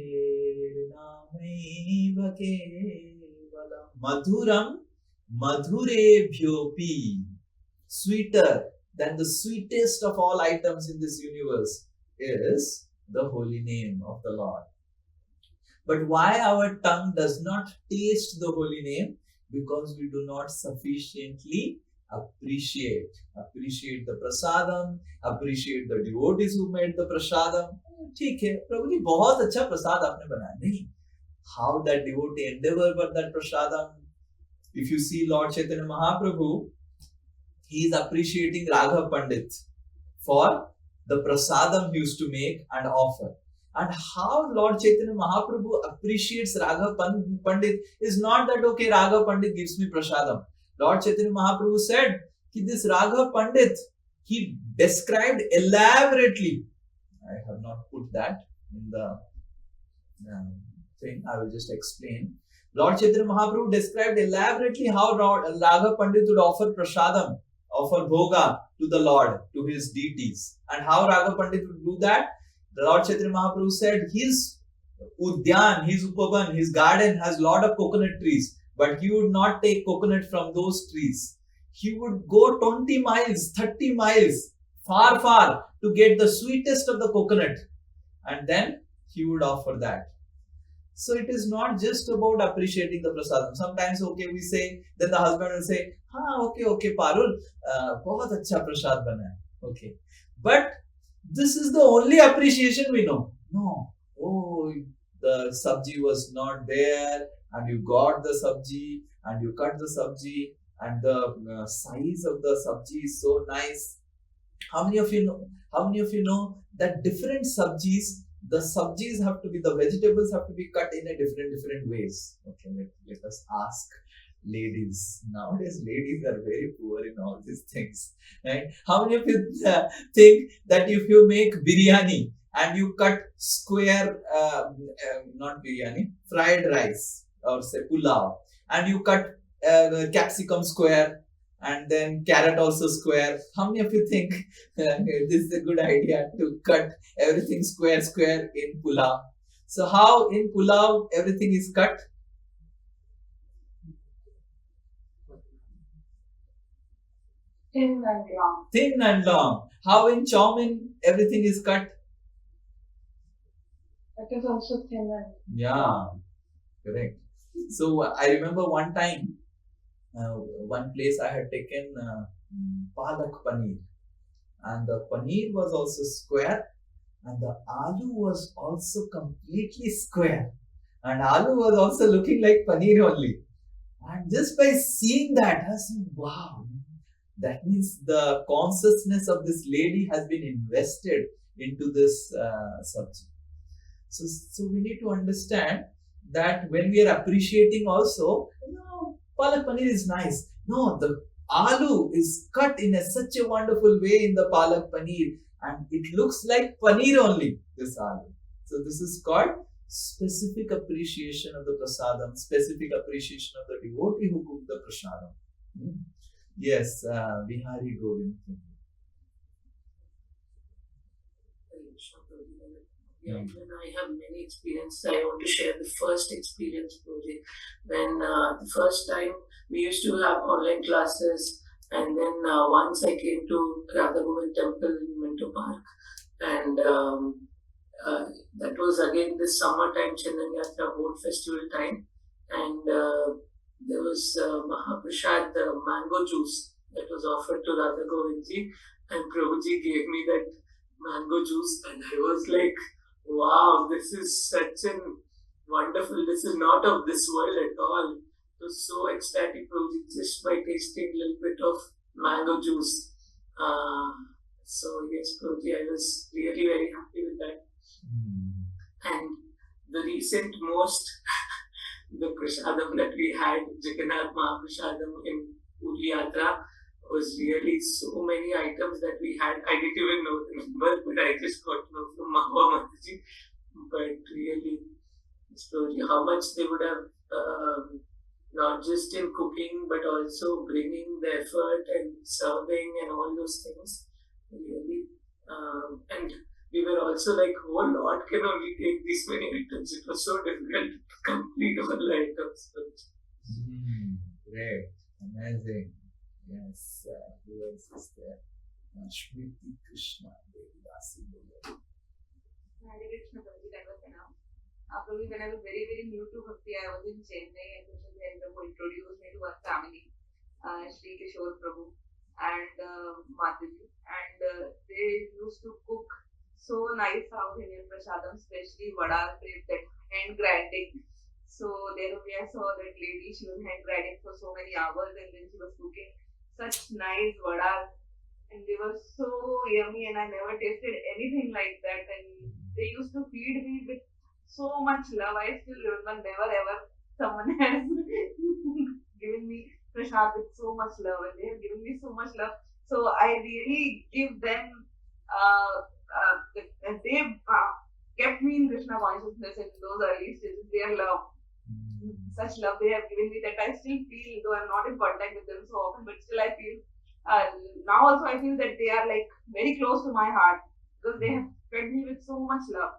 Namaiva Kevalam Madhuram Madhurebhyopi. Sweeter than the sweetest of all items in this universe is the holy name of the Lord. But why our tongue does not taste the holy name? Because we do not sufficiently appreciate the prasadam, appreciate the devotees who made the prasadam. ठीक है, प्रभु जी बहुत अच्छा प्रसाद आपने बनाया. नहीं, how that devotee endeavor for that prasadam. If you see Lord Chaitanya Mahaprabhu, he is appreciating Raghav Pandit for the prasadam he used to make and offer. And how Lord Chaitanya Mahaprabhu appreciates Raghav Pandit is not that, okay, Raghav Pandit gives me prasadam. Lord Chaitanya Mahaprabhu said, this Raghav Pandit, he described elaborately. I have not put that in the thing, I will just explain. Lord Chaitanya Mahaprabhu described elaborately how Raghav Pandit would offer prasadam, offer bhoga to the Lord, to his deities. And how Raghav Pandit would do that? The Lord Chaitanya Mahaprabhu said his udyan, his upavan, his garden has lot of coconut trees, but he would not take coconut from those trees. He would go 20 miles, 30 miles, far to get the sweetest of the coconut, and then he would offer that. So it is not just about appreciating the prasadam. Sometimes, okay, we say, then the husband will say, okay, Parul, bahut acha prasad bana hai. Okay. But this is the only appreciation we know. No. Oh, the sabji was not there, and you got the sabji, and you cut the sabji, and the size of the sabji is so nice. How many of you know that different sabjis, the vegetables have to be cut in a different ways. Okay, let us ask. ladies. Nowadays, ladies are very poor in all these things. Right? How many of you think that if you make biryani and you cut square, not biryani, fried rice or say pulao, and you cut capsicum square and then carrot also square, how many of you think this is a good idea to cut everything square in pulao? So how in pulao everything is cut? Thin and long. Thin and long. How in chow mein everything is cut? That is also thin and Yeah, correct. So I remember one time, one place I had taken palak paneer, and the paneer was also square, and the aloo was also completely square, and aloo was also looking like paneer only. And just by seeing that, I said, wow, that means the consciousness of this lady has been invested into this subject. So we need to understand that when we are appreciating also, palak paneer is nice. No, the aloo is cut in such a wonderful way in the palak paneer, and it looks like paneer only, this aloo. So this is called specific appreciation of the prasadam, specific appreciation of the devotee who cooked the prasadam. Yes, Bihari Govind. When I have many experiences, I want to share the first experience project. When the first time we used to have online classes, and then once I came to Radha Govind Temple in Minto Park, and that was again this summertime Chandan Yatra boat festival time, and there was Mahaprasad mango juice that was offered to Radha Govindji, and Prabhuji gave me that mango juice, and I was like, wow, this is such an wonderful, this is not of this world at all. It was so ecstatic, Prabhuji, just by tasting a little bit of mango juice. So yes, Prabhuji, I was really very happy with that. And the recent most, the prasadam that we had, Jagannath Mahaprasadam in Puri Yatra, was really so many items that we had. I didn't even know the number, but I just got to know from Mahua Mataji. But really, story how much they would have, not just in cooking, but also bringing the effort and serving and all those things. Really. And we were also like, oh Lord, can only take this many items. It was so difficult to complete all the items. Great, amazing. Yes, who else is there? Shmiti Krishna Devidasi. Hare Krishna Prabhuji, that was enough. Probably when I was very, very new to Bhakti, I was in Chennai, and Krishna Prabhu introduced me to one family, Sri Kishore Prabhu and Mataji, and they used to cook so nice South Indian prasadam, especially vada, that hand grinding. So there only I saw that lady, she was hand grinding for so many hours, and then she was cooking such nice vadas, and they were so yummy, and I never tasted anything like that. And they used to feed me with so much love. I still remember, never ever someone has given me prasad with so much love, and they have given me so much love. So I really give them. They kept me in Krishna consciousness in those early stages. Their love, such love they have given me that I still feel, though I'm not in contact with them so often, but still I feel. Now also I feel that they are like very close to my heart because they have fed me with so much love.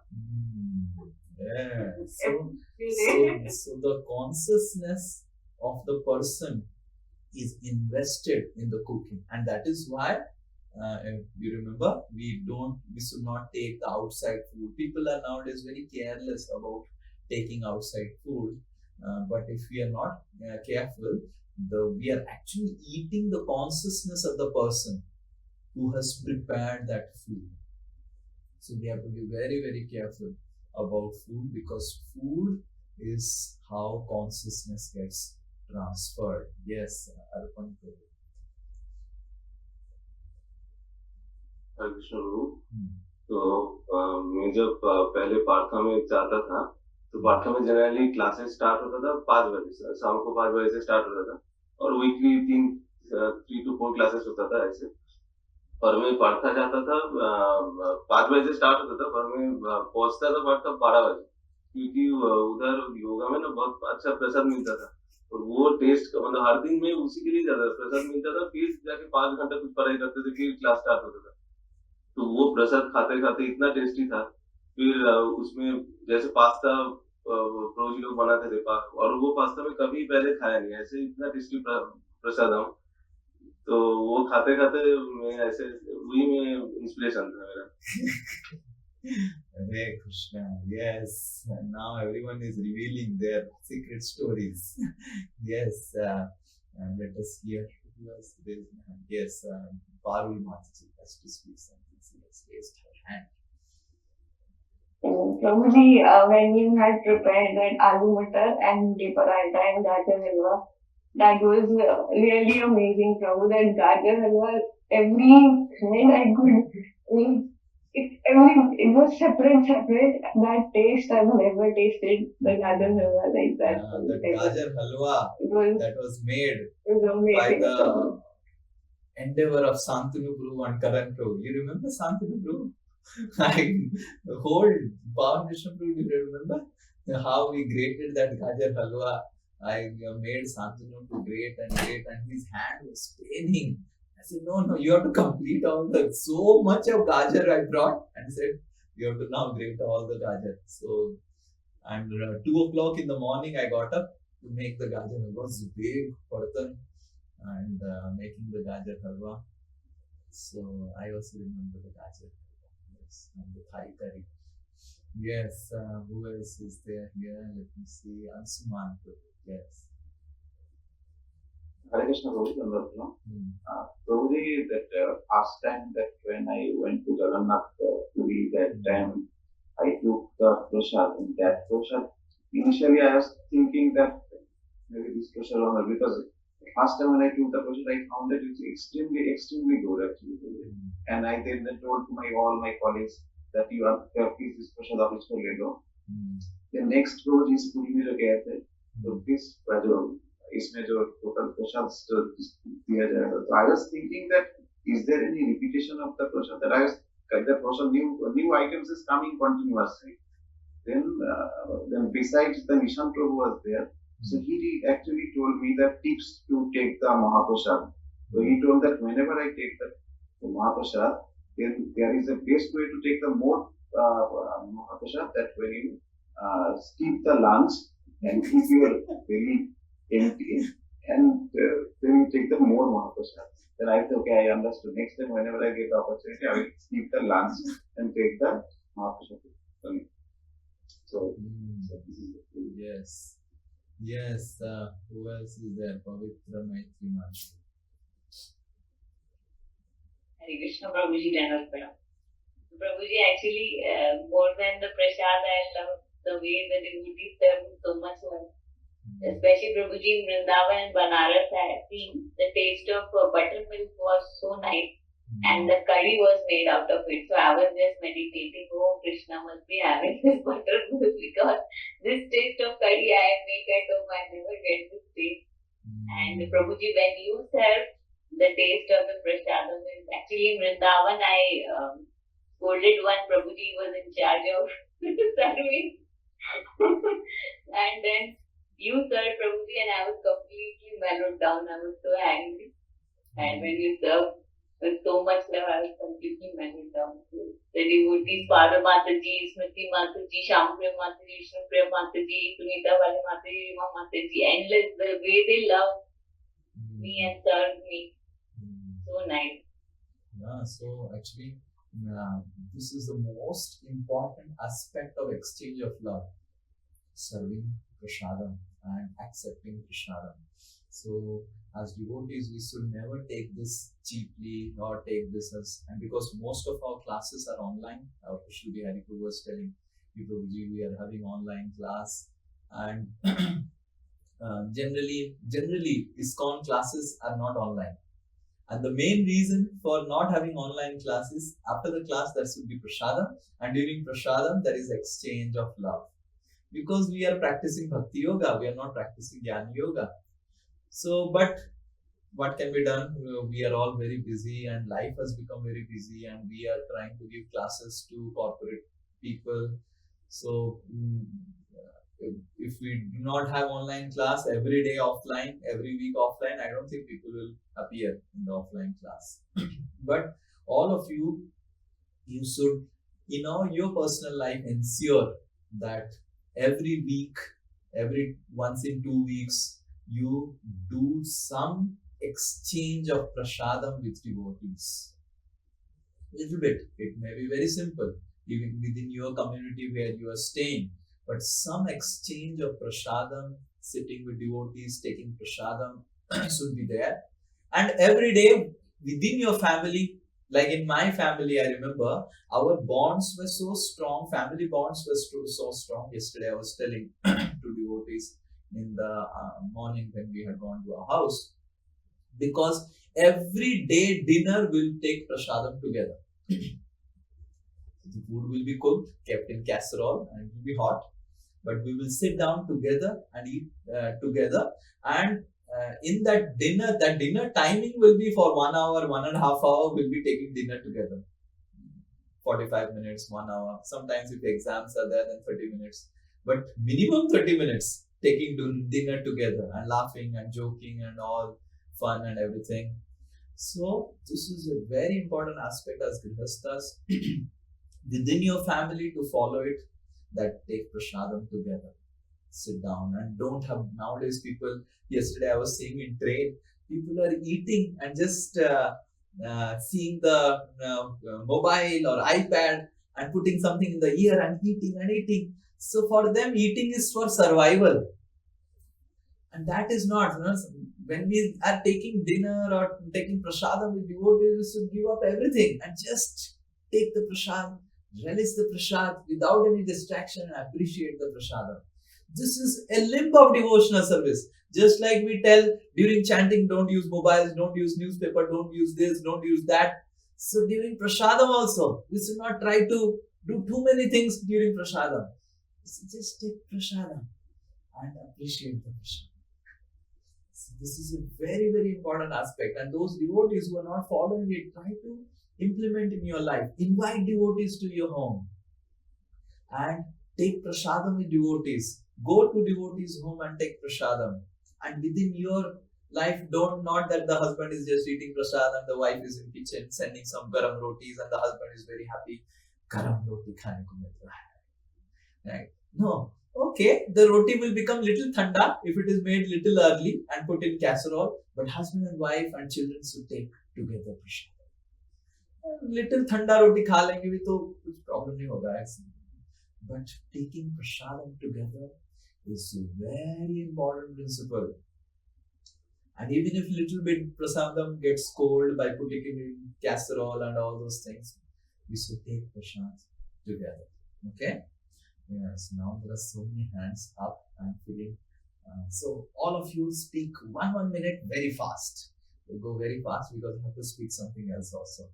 Yeah. So the consciousness of the person is invested in the cooking, and that is why if you remember, we should not take the outside food. People are nowadays very careless about taking outside food, but if we are not careful, we are actually eating the consciousness of the person who has prepared that food. So we have to be very, very careful about food, because food is how consciousness gets transferred. Yes, Arpan. Krishna रूप तो मैं जब पहले पार्था में जाता था तो प्रथम जनरली क्लासेस स्टार्ट होता था 5 बजे से, शाम को 5 बजे से स्टार्ट होता था और वीकली 3 to 4 क्लासेस होता था ऐसे। और मैं पढ़ता जाता था 5 बजे से स्टार्ट होता था, पर मैं पहुंचता था पढ़ता 12 बजे, क्योंकि उधर योगा में ना बहुत अच्छा प्रसाद मिलता था और वो टेस्ट मतलब हर दिन में उसी के लिए जाता था, प्रसाद मिलता था, फिर जाके 5 घंटे कुछ पढ़ाई करते थे, फिर क्लास स्टार्ट होता था। तो वो प्रसाद खाते खाते इतना टेस्टी था। फिर उसमें जैसे पास्ता प्रभु जी लोग बनाते थे और वो पास्ता में कभी पहले खाया नहीं, ऐसे इतना टेस्टी प्रसाद हम। तो वो खाते खाते मैं ऐसे वही में इंस्पिरेशन था मेरा। Hare Krishna, yes. And now everyone is revealing their secret stories. Yes, and let us hear who else raised their hand. Yes, Parul Mataji has to speak something. She has raised her hand. Prabhuji, when you had prepared that aloo matar and paratha and gajar halwa, that was really amazing, Prabhu. That gajar halwa, every thread I could, it was separate. That taste I've never tasted the gajar halwa like that. The gajar halwa that was made by amazing, the endeavor of Santanu Prabhu and Karan Prabhu. You remember Santanu Prabhu? The whole Bhavan Krishna Prabhu, do you remember how we grated that gajar halwa? I made Santanu to grate, and his hand was paining. I said, no, you have to complete all the, so much of gajar I brought, and said, you have to now grate all the gajar. So, and 2 o'clock in the morning, I got up to make the gajar halwa. It was big burtan and making the gajar halwa. So, I also remember the gajar halwa. Yes, and the Thai curry. Yes, who else is there here? Let me see. Ansuman. Yes. Hare Krishna Prabhuji, Prabhuji, that first time that when I went to Jagannath Puri, that time I took the prasad. In that prasad, initially I was thinking that maybe this prasad longer, because the first time when I took the prasad, I found that it's extremely good actually. And I then told to all my colleagues that you have please this prasad of इसको ले लो. The next Prabhuji is Puri में जो गए थे, तो किस इसमें जो टोटल प्रसाद दिया जाएगा, तो I was thinking that is there any repetition of the prasad, that I was the prasad new items is coming continuously. Then besides the Nishan Prabhu was there, so he actually told me the tips to take the Mahaprasad. So he told that whenever I take the Mahaprasad, then there is a best way to take the more Mahaprasad, that when you skip the lunch and keep your belly empty, and then you take the more Mahaprasad. Then I said, okay, I understood. Next time, whenever I get the opportunity, I will skip the lunch and take the Mahaprasad. So this is the Yes. Yes. Who else is there? Pavitra Maitri Machi. Hare Krishna Prabhuji Dhanaspada. Prabhuji, actually, more than the prasad, I love the way the devotees serve so much well. Especially Prabhuji in Vrindavan and Banaras, I have seen the taste of buttermilk was so nice, and the curry was made out of it. So I was just meditating, oh, Krishna must be having this buttermilk, because this taste of curry I make at home, I never get this taste. And Prabhuji, when you serve the taste of the prasadam, actually in Vrindavan, I scolded one Prabhuji was in charge of serving. And then you served Prabhuji, and I was completely mellowed down. I was so angry. And when you served with so much love, I was completely mellowed down. The devotees, Pada Mataji, Smriti Mataji, Shampriya Mataji, Vishnupriya Mataji, Sunita Vali Mataji, Rima Mataji, endless, the way they love me and served me. So nice. Yeah, so actually, this is the most important aspect of exchange of love, serving prasadam and accepting prasadam. So, as devotees, we should never take this cheaply or take this as, and because most of our classes are online, our Shri Haripu was telling you, Prabhuji, we are having online class, and generally, ISKCON classes are not online. And the main reason for not having online classes, after the class there should be prasadam, and during prasadam there is exchange of love. because we are practicing Bhakti Yoga, we are not practicing Jnana Yoga. So, but what can be done? We are all very busy and life has become very busy, and we are trying to give classes to corporate people. So, if we do not have online class every day offline, every week offline, I don't think people will appear in the offline class. But all of you, you should, your personal life, ensure that every week, every once in 2 weeks, you do some exchange of prasadam with devotees. Little bit. It may be very simple, even within your community where you are staying. But some exchange of prasadam, sitting with devotees, taking prasadam should be there. And every day within your family, like in my family, I remember our bonds were so strong, family bonds were so strong. Yesterday I was telling to devotees in the morning when we had gone to our house, because every day dinner will take prasadam together. The food will be cooked, kept in casserole, and it will be hot. But we will sit down together and eat together. And in that dinner timing will be for 1 hour, 1.5 hours, we'll be taking dinner together. 45 minutes, 1 hour. Sometimes if exams are there, then 30 minutes. But minimum 30 minutes taking dinner together and laughing and joking and all fun and everything. So this is a very important aspect as grihasthas within your family to follow it, that take prasadam together, sit down, and don't have, nowadays people, yesterday I was seeing in train, people are eating and just seeing the mobile or iPad and putting something in the ear and eating. So for them, eating is for survival. And that is not, when we are taking dinner or taking prasadam with devotees, we should give up everything and just take the prasad, relish the prasad without any distraction and appreciate the prasadam. This is a limb of devotional service. Just like we tell during chanting, don't use mobiles, don't use newspaper, don't use this, don't use that. So during prasadam also, we should not try to do too many things during prasadam. So just take prasadam and appreciate the prasadam. So this is a very, very important aspect. And those devotees who are not following it, try to implement in your life. Invite devotees to your home and take prasadam with devotees. Go to devotees' home and take prasadam. And within your life, not that the husband is just eating prasad and the wife is in kitchen sending some garam rotis and the husband is very happy. Garam roti khane ko mil raha hai. Right? No. Okay, the roti will become little thanda if it is made little early and put in casserole. But husband and wife and children should take together prasadam. Little thanda roti kha lenge bhi to kuch problem nahi hoga ऐसे. But taking prasadam together is a very important principle. And even if little bit prasadam gets cold by putting it in casserole and all those things, we should take prasad together. Okay? Yes, now there are so many hands up. I'm feeling. So all of you speak one minute very fast. We'll go very fast because I have to speak something else also.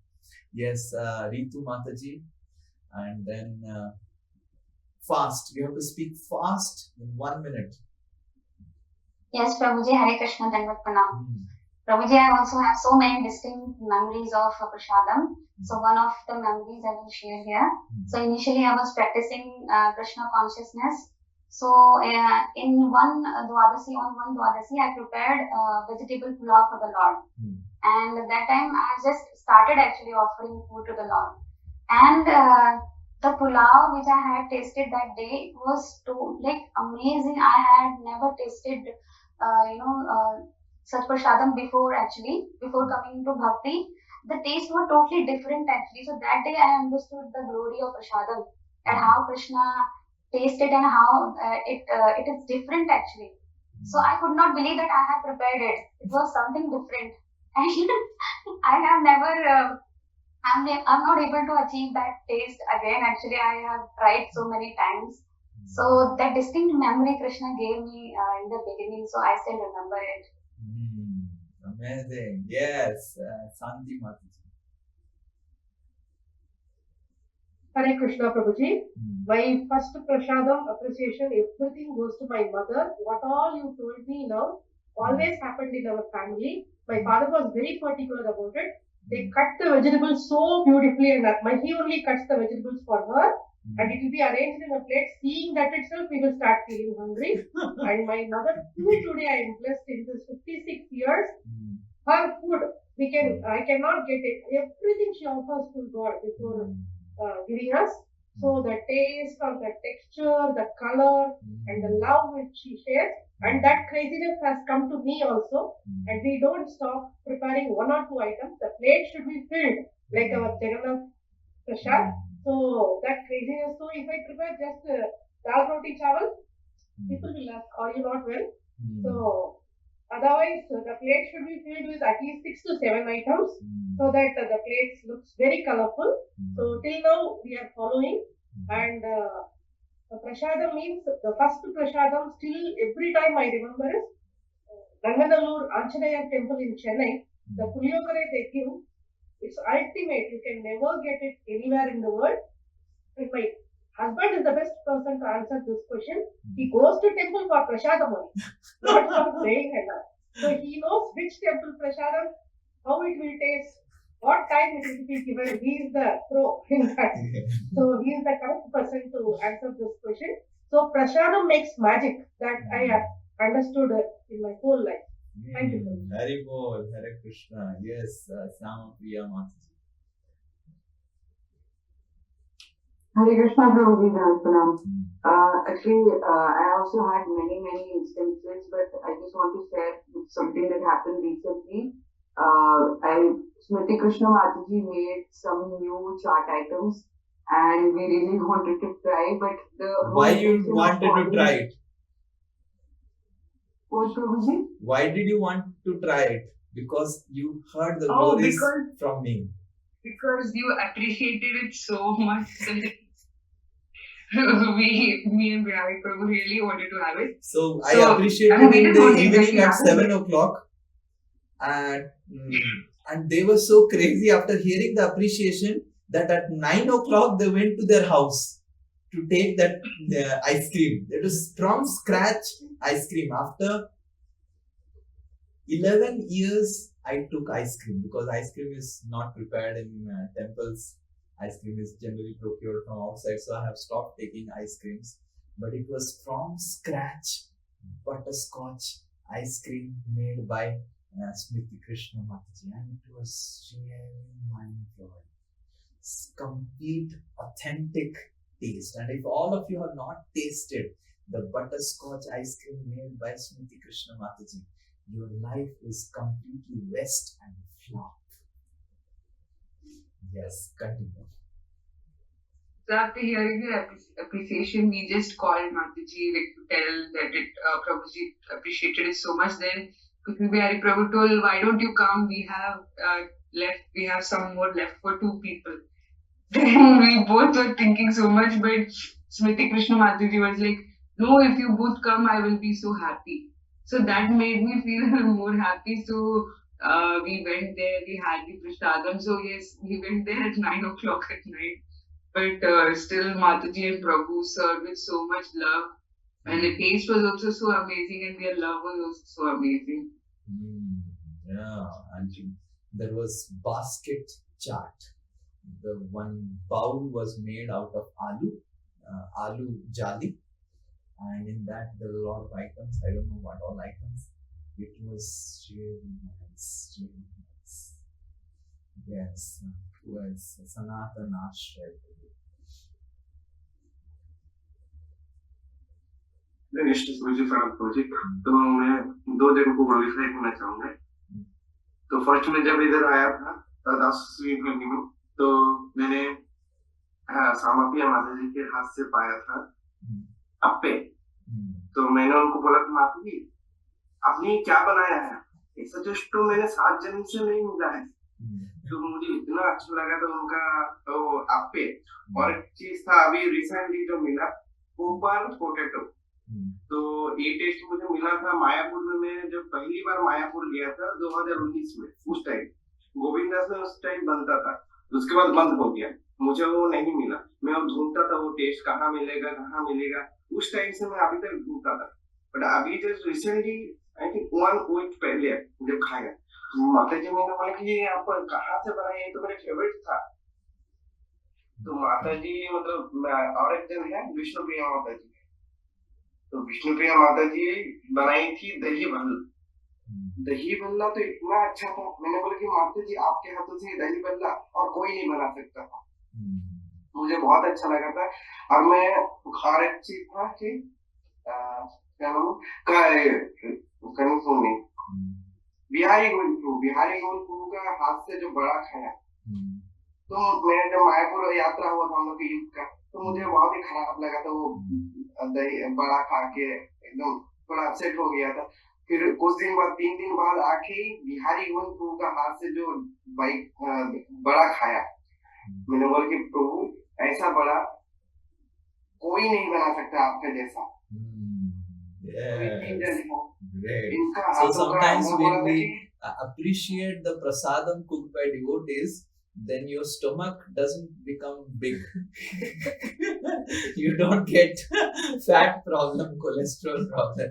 Yes, Ritu Mataji, and then fast. We have to speak fast in 1 minute. Yes, Prabhuji, Hare Krishna, Dandavat Pranam. Prabhuji, I also have so many distinct memories of prasadam. So one of the memories I will share here. So initially I was practicing Krishna consciousness. So in one Dwadasi, I prepared vegetable pulao for the Lord. And at that time I just started actually offering food to the Lord. And the pulao which I had tasted that day was amazing. I had never tasted, such prasadam before coming to Bhakti. The taste was totally different actually. So that day I understood the glory of prasadam and how Krishna tasted and how it is different actually. So I could not believe that I had prepared it. It was something different. And I have never, I'm not able to achieve that taste again. Actually, I have tried so many times. So that distinct memory Krishna gave me in the beginning, so I still remember it. Amazing. Yes, Santi Mataji. Hare Krishna Prabhuji. My first prasadam appreciation, everything goes to my mother. What all you told me now always happened in our family. My father was very particular about it. They cut the vegetables so beautifully, and he only cuts the vegetables for her, and it will be arranged in a plate. Seeing that itself, we will start feeling hungry. And my mother, till today, I am blessed in this 56 years. Her food, I cannot get it. Everything she offers to God before giving us. So the taste or the texture, the color, and the love which she shares, and that craziness has come to me also. And we don't stop preparing one or two items. The plate should be filled like our Jagannath Prasad. So that craziness. So if I prepare just dal roti chawal, people will ask, "Are you not well?" So otherwise, the plate should be filled with at least 6 to 7 items, so that the plate looks very colorful. So till now we are following, and the prasadam means the first prasadam. Still, every time I remember is Nanganallur Anjaneyar temple in Chennai. The puliyogare they give, it's ultimate. You can never get it anywhere in the world. And my husband is the best person to answer this question. He goes to temple for prasadam only, not for praying and all. So he knows which temple prasadam, how it will taste, what time it will be given. He is the pro in that. So he is the correct person to answer this question. So prasadam makes magic. That I have understood in my whole life. Thank you. Hari Bol, Hare Krishna. Yes, Sama Priya Mataji. Hare Krishna Prabhuji, Pranam. Actually, I also had many instances, but I just want to share something that happened recently. Smriti Krishna Mataji made some new chaat items, and we really wanted to try, but why you wanted to try it? What, Prabhuji? Why did you want to try it? Because you heard the glories from me. Because you appreciated it so much that me and Bihari Prabhu really wanted to have it. So I appreciated it in the evening at 7 o'clock. And they were so crazy after hearing the appreciation that at 9 o'clock they went to their house to take that ice cream. It was from scratch ice cream. After 11 years, I took ice cream because ice cream is not prepared in temples. Ice cream is generally procured from outside, so I have stopped taking ice creams. But it was from scratch butterscotch ice cream made by Smriti Krishna Mataji, and it was really mind-blowing. Complete, authentic taste. And if all of you have not tasted the butterscotch ice cream made by Smriti Krishna Mataji, your life is completely waste and flop. Yes, continue. So after hearing the appreciation, we just called Mataji to tell that Prabhuji appreciated it so much. Then Bihari Prabhu told, "Why don't you come? We have some more left for 2 people." Then we both were thinking so much, but Smriti Krishna Mataji was like, "No, if you both come, I will be so happy." So that made me feel more happy. So we went there, we had the prasadam. So yes, we went there at 9 o'clock at night. But still Mataji and Prabhu served with so much love. And the taste was also so amazing, and their love was also so amazing. Yeah, and there was basket chaat. The one bowl was made out of aloo jali, and in that there were a lot of items. I don't know what all items. It was really nice, really nice. Yes, it was Sanatana Ashray. तो मैं 2 जगह को qualify करना चाहूंगा। तो first में जब इधर आया था 10 स्वीट में, तो मैंने सामापिया माता जी के हाथ से पाया था अप्पे। तो मैंने उनको बोला कि माता जी आपने क्या बनाया है? ऐसा टेस्ट तो मैंने 7 जन्म से नहीं मिला है। तो मुझे इतना अच्छा लगा था उनका तो अप्पे। और एक चीज था अभी रिसेंटली जो मिला ऊपर पोटैटो। तो ये टेस्ट मुझे मिला था मायापुर में। मैं जब पहली बार मायापुर गया था 2019 में, उस टाइम गोविंदास में उस टाइम बनता था, उसके बाद बंद हो गया, मुझे वो नहीं मिला। मैं वो ढूंढता था वो टेस्ट कहाँ मिलेगा उस टाइम से मैं अभी तक ढूंढता था बट अभी just recently I think 1 week पहले जब खाया माता जी मैंने बोला कि ये आप कहाँ से बनाए ये तो मेरा फेवरेट था तो माता जी मतलब और एक जन है विष्णुप्रिया माता जी तो विष्णुप्रिया माता जी बनाई थी दही बल्ला तो इतना अच्छा था मैंने बोला कि माता जी आपके हाथों से दही बल्ला और कोई नहीं बना सकता था मुझे बहुत अच्छा लगा था और मैं और एक चीज था कि क्या नाम सुनने बिहारी गोविंद का हाथ से जो बड़ा खाया तो मैंने जब मायापुर यात्रा हुआ था हम लोग के युद्ध का तो मुझे बहुत ही खराब लगा था वो दही बड़ा खा के एकदम थोड़ा अपसेट हो गया था फिर कुछ दिन बाद 3 दिन बाद आके बिहारी गोविंद का हाथ से जो बड़ा खाया मैंने बोला कि प्रभु ऐसा बड़ा कोई नहीं बना सकता आपके जैसा So sometimes when we appreciate the prasadam cooked by devotees, then your stomach doesn't become big. You don't get fat problem, cholesterol problem.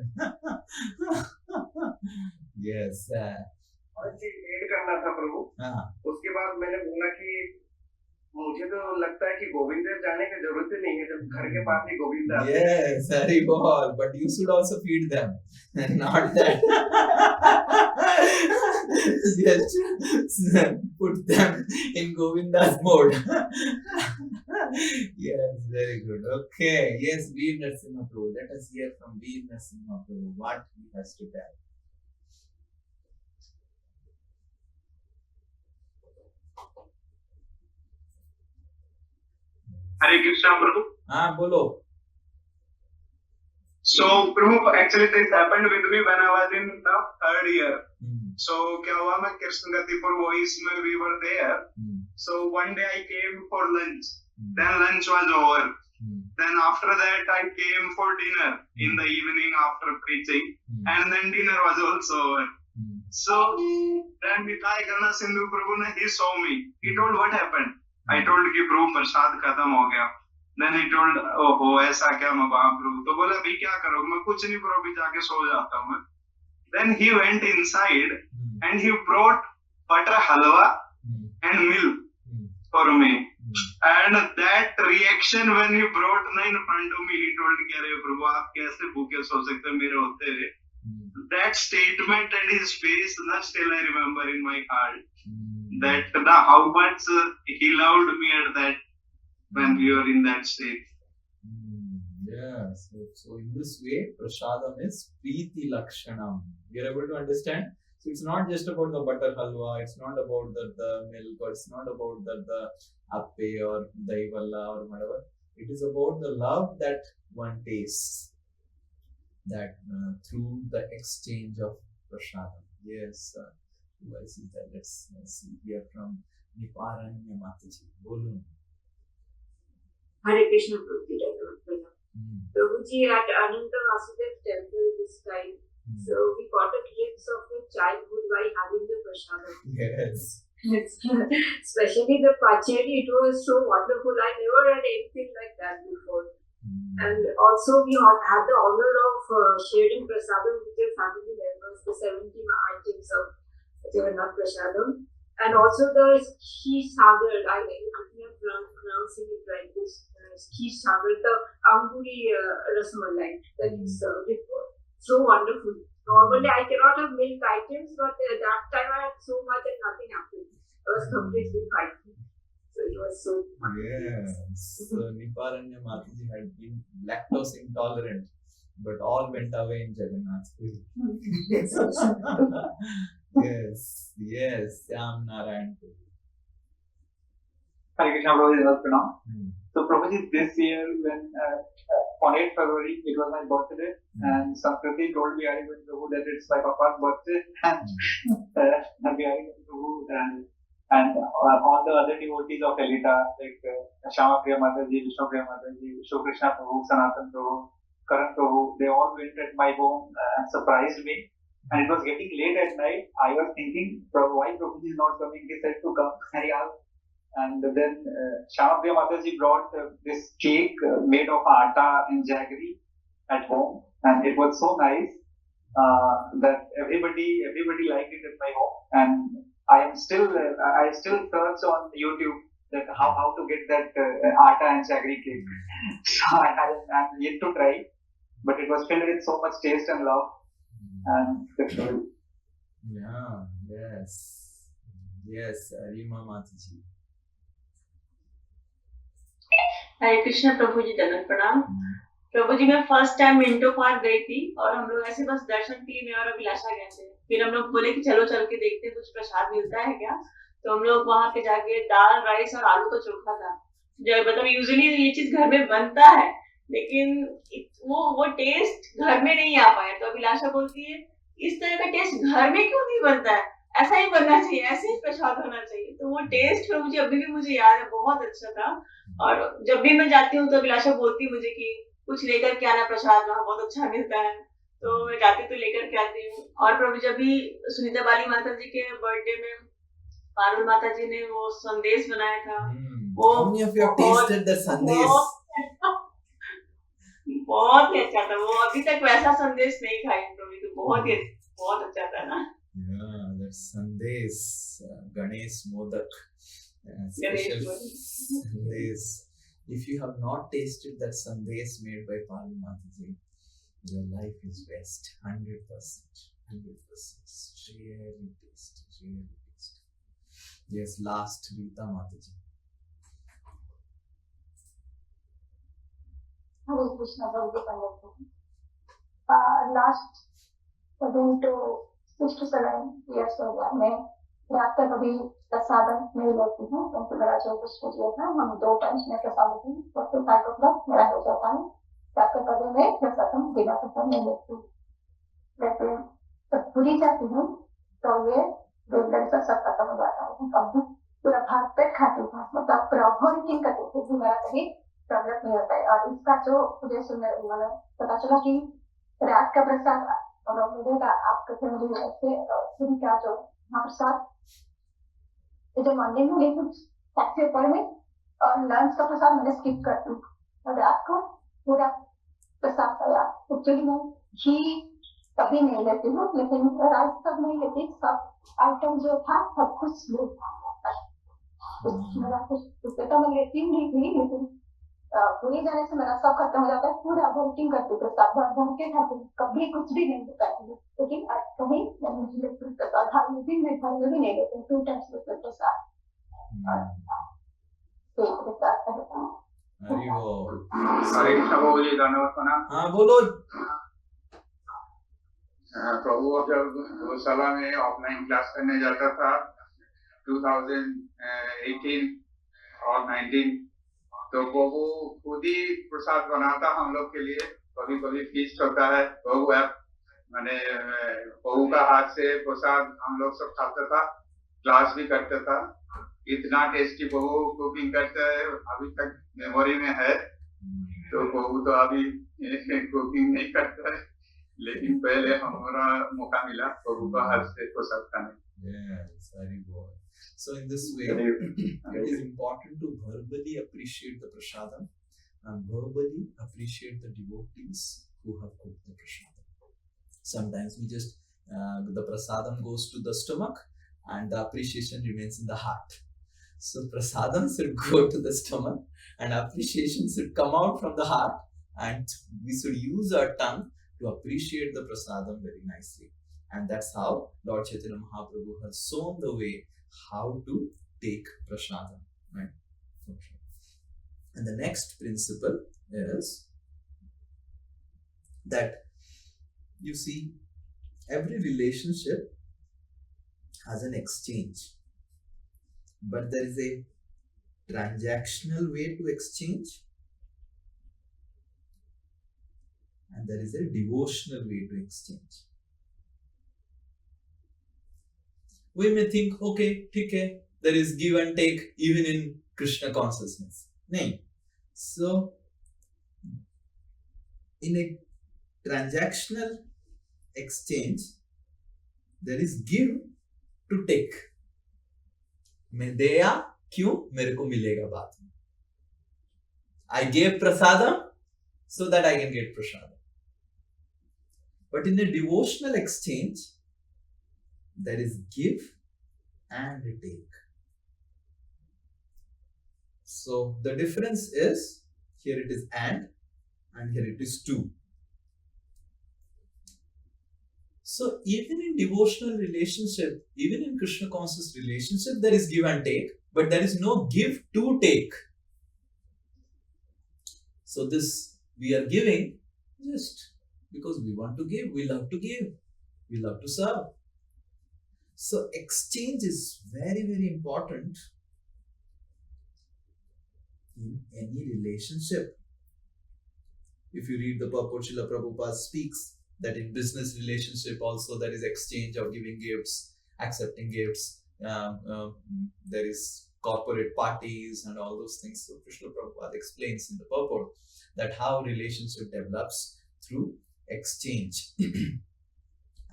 Yes. करना था प्रभु उसके बाद मैंने बोला कि मुझे तो लगता है कि गोविंद जाने की जरूरत ही नहीं है जब घर के पास ही गोविंद आते हैं Yes, very well. But you should also feed them, not that. Just put them in Govinda's mode. Yes, very good. Okay. Yes, Veer Narasimha Prabhu. Let us hear from Veer Narasimha Prabhu what he has to tell. Hare Krishna Prabhu. Bolo. So Prabhu, actually this happened with me when I was in the 3rd year. So क्या हुआ मैं कृष्णगतिपुर voice में we were there. So one day I came for lunch. Then lunch was over. Then after that I came for dinner in the evening after preaching. And then dinner was also over. So then Nitai Karna Sindhu Prabhu he saw me. He told what happened. I told कि प्रभु प्रसाद खत्म हो गया then he told ओहो ऐसा क्या मैं प्रभु तो बोला भी क्या करोगे मैं कुछ नहीं प्रभु जाके सो जाता हूँ then he went inside and he brought butter halwa and milk for me and that reaction when he brought in front of me he told कि अरे प्रभु आप कैसे भूखे सो सकते मेरे होते हुए that statement and his face that still I remember in my heart that how much he loved me at that when we were in that state. Yeah, so in this way, prasadam is preeti lakshanam. You're able to understand? So it's not just about the butter halwa, it's not about the milk, or it's not about the appe or dahi valla or whatever. It is about the love that one tastes that through the exchange of prasadam. Yes. Let's see here from Niparanya Mataji. Bolun. Hare Krishna Prabhuji. Prabhuji at Ananta Vasudev temple this time. So we got a glimpse of his childhood by having the prasadam. Yes. Especially the pacheri, it was so wonderful. I never had anything like that before. And also we had the honor of sharing prasadam with your family members, the 70 items of Jagannath Prasadam, and also the Skish Sagar. I think I'm pronouncing it right. This Skish Sagar, the Anguri Rasmalai that is served. It was so wonderful. Normally, I cannot have milk items, but that time I had so much and nothing happened. I was completely fine. So it was so wonderful. Yes. So Niparanya Mataji had been lactose intolerant, but all went away in Jagannath. Yes, Syam Narayan. Hare Krishna Prabhuji. So Prabhuji, this year when on 8th February it was my birthday and Samkriti told me Prabhu that it's my papa's birthday and all the other devotees of Elita like Shama Priya Mataji, Vishnu Priya Mataji, Vishnu Krishna Prabhu, Sanatan Prabhu, Karan Prabhu, they all went at my home and surprised me. And it was getting late at night. I was thinking, why Prabhuji is not coming? He said to come. And he asked, And then Shamapriya Mataji brought this cake made of atta and jaggery at home, and it was so nice that everybody liked it at my home. And I still search on YouTube that how to get that atta and jaggery cake. So I'm yet to try, but it was filled with so much taste and love, and that's all. Yeah, yes, Arima Mataji. हरे कृष्ण प्रभु जी, दंडवत प्रणाम। प्रभु जी, मैं first time Minto park गई थी और हम लोग ऐसे बस दर्शन के लिए मैं और अभिलाषा गए थे। फिर हम लोग बोले कि चलो चल के देखते कुछ प्रसाद मिलता है क्या। तो हम लोग वहां पे जाके दाल, राइस और आलू का चोखा था। जो मतलब यूजुअली ये चीज घर में बनता है, लेकिन वो टेस्ट घर में नहीं आ पाया। तो अभिलाषा बोलती है इस तरह का टेस्ट घर में क्यों नहीं बनता है, ऐसा ही बनना चाहिए, ऐसे ही प्रसाद होना चाहिए। तो वो टेस्ट फिर मुझे अभी भी मुझे याद है, बहुत अच्छा था। और जब भी मैं जाती हूँ तो अभिलाषा बोलती मुझे कि कुछ लेकर के आना प्रसाद, वहाँ बहुत अच्छा मिलता है। तो मैं जाती तो लेकर के आती हूँ। और प्रभु जब भी सुनीता बाली माता जी के बर्थडे में पारुल माता जी ने वो संदेश बनाया था, वो बहुत ही अच्छा था। वो अभी तक वैसा संदेश नहीं खाई प्रभु, तो बहुत अच्छा था ना। That Sandesh, Ganesh Modak, special Sandesh. If you have not tasted that Sandesh made by Parul Mataji, your life is best, 100%, 100%. Really tasty. Yes, last Rita Mataji. Hare Krishna, Prabhu. Last, according to 6 to 7 years हो गया, मैं रात तक अभी प्रसादम नहीं लेती हूँ, क्योंकि मेरा जो कुछ हो था, हम 2 टाइम्स में प्रसाद लेती हूँ। 45 o'clock मेरा हो जाता है। रात के कभी में प्रसादम बिना प्रसाद नहीं लेती हूँ। लेकिन जब पूरी जाती हूँ तो ये रेगुलर से सब खत्म हो जाता है। कभी पूरा भात पेट खाती हूँ, मतलब पूरा वॉमिटिंग करती हूँ, भी मेरा कहीं प्रॉब्लम नहीं होता है। और इसका जो मुझे सुनने पता चला कि रात का प्रसाद मिलेगा आपके फैमिली से, फिर क्या जो प्रसाद जो मॉर्निंग में लेकिन सबसे ऊपर में, और लंच का प्रसाद मैंने स्किप कर दूँ और रात को पूरा प्रसाद तैयार। एक्चुअली मैं घी कभी नहीं लेती हूँ, लेकिन राइस सब नहीं लेती, सब आइटम जो था सब कुछ मेरा कुछ तो मैं लेती नहीं थी, लेकिन पूरी जाने से मेरा सब खत्म हो जाता है। पूरा वोटिंग करती प्रसाद भर के खाती, कभी कुछ भी नहीं बताती। लेकिन कभी प्रसाद घर में भी नहीं लेते, 2 टाइम्स लेते प्रसाद। हरे कृष्ण बोलिए, धन्यवाद प्रणाम। हाँ बोलो। प्रभु जब गौशाला में ऑफलाइन क्लास करने जाता था 2018 और 19, तो प्रभु खुद ही प्रसाद बनाता हम लोग के लिए। कभी कभी फीस्ट होता है, प्रभु मैंने प्रभु का हाथ से प्रसाद हम लोग सब खाता था, क्लास भी करता था। इतना टेस्टी प्रभु कुकिंग करते हैं, अभी तक मेमोरी में है। तो प्रभु तो अभी कुकिंग नहीं करता है, लेकिन पहले हमारा मौका मिला प्रभु का हाथ से प्रसाद खाने। Yes, very good. So in this way, it is important to verbally appreciate the prasadam and verbally appreciate the devotees who have cooked the prasadam. Sometimes we just, the prasadam goes to the stomach and the appreciation remains in the heart. So prasadam should go to the stomach and appreciation should come out from the heart, and we should use our tongue to appreciate the prasadam very nicely. And that's how Lord Chaitanya Mahaprabhu has shown the way how to take prasadam, right? Okay. And the next principle is that, you see, every relationship has an exchange, but there is a transactional way to exchange and there is a devotional way to exchange. We may think, okay, ठीक है, there is give and take even in Krishna consciousness. नहीं. So, in a transactional exchange, there is give to take. मैं दिया क्यों? मेरे को मिलेगा बाद में. I gave prasadam so that I can get prasadam. But in a devotional exchange, there is give and take. So the difference is, here it is and here it is to. So even in devotional relationship, even in Krishna conscious relationship, there is give and take, but there is no give to take. So this we are giving just because we want to give, we love to give, we love to serve. So exchange is very, very important in any relationship. If you read the purport, Srila Prabhupada speaks that in business relationship also there is exchange of giving gifts, accepting gifts, there is corporate parties and all those things. So Srila Prabhupada explains in the purport that how relationship develops through exchange.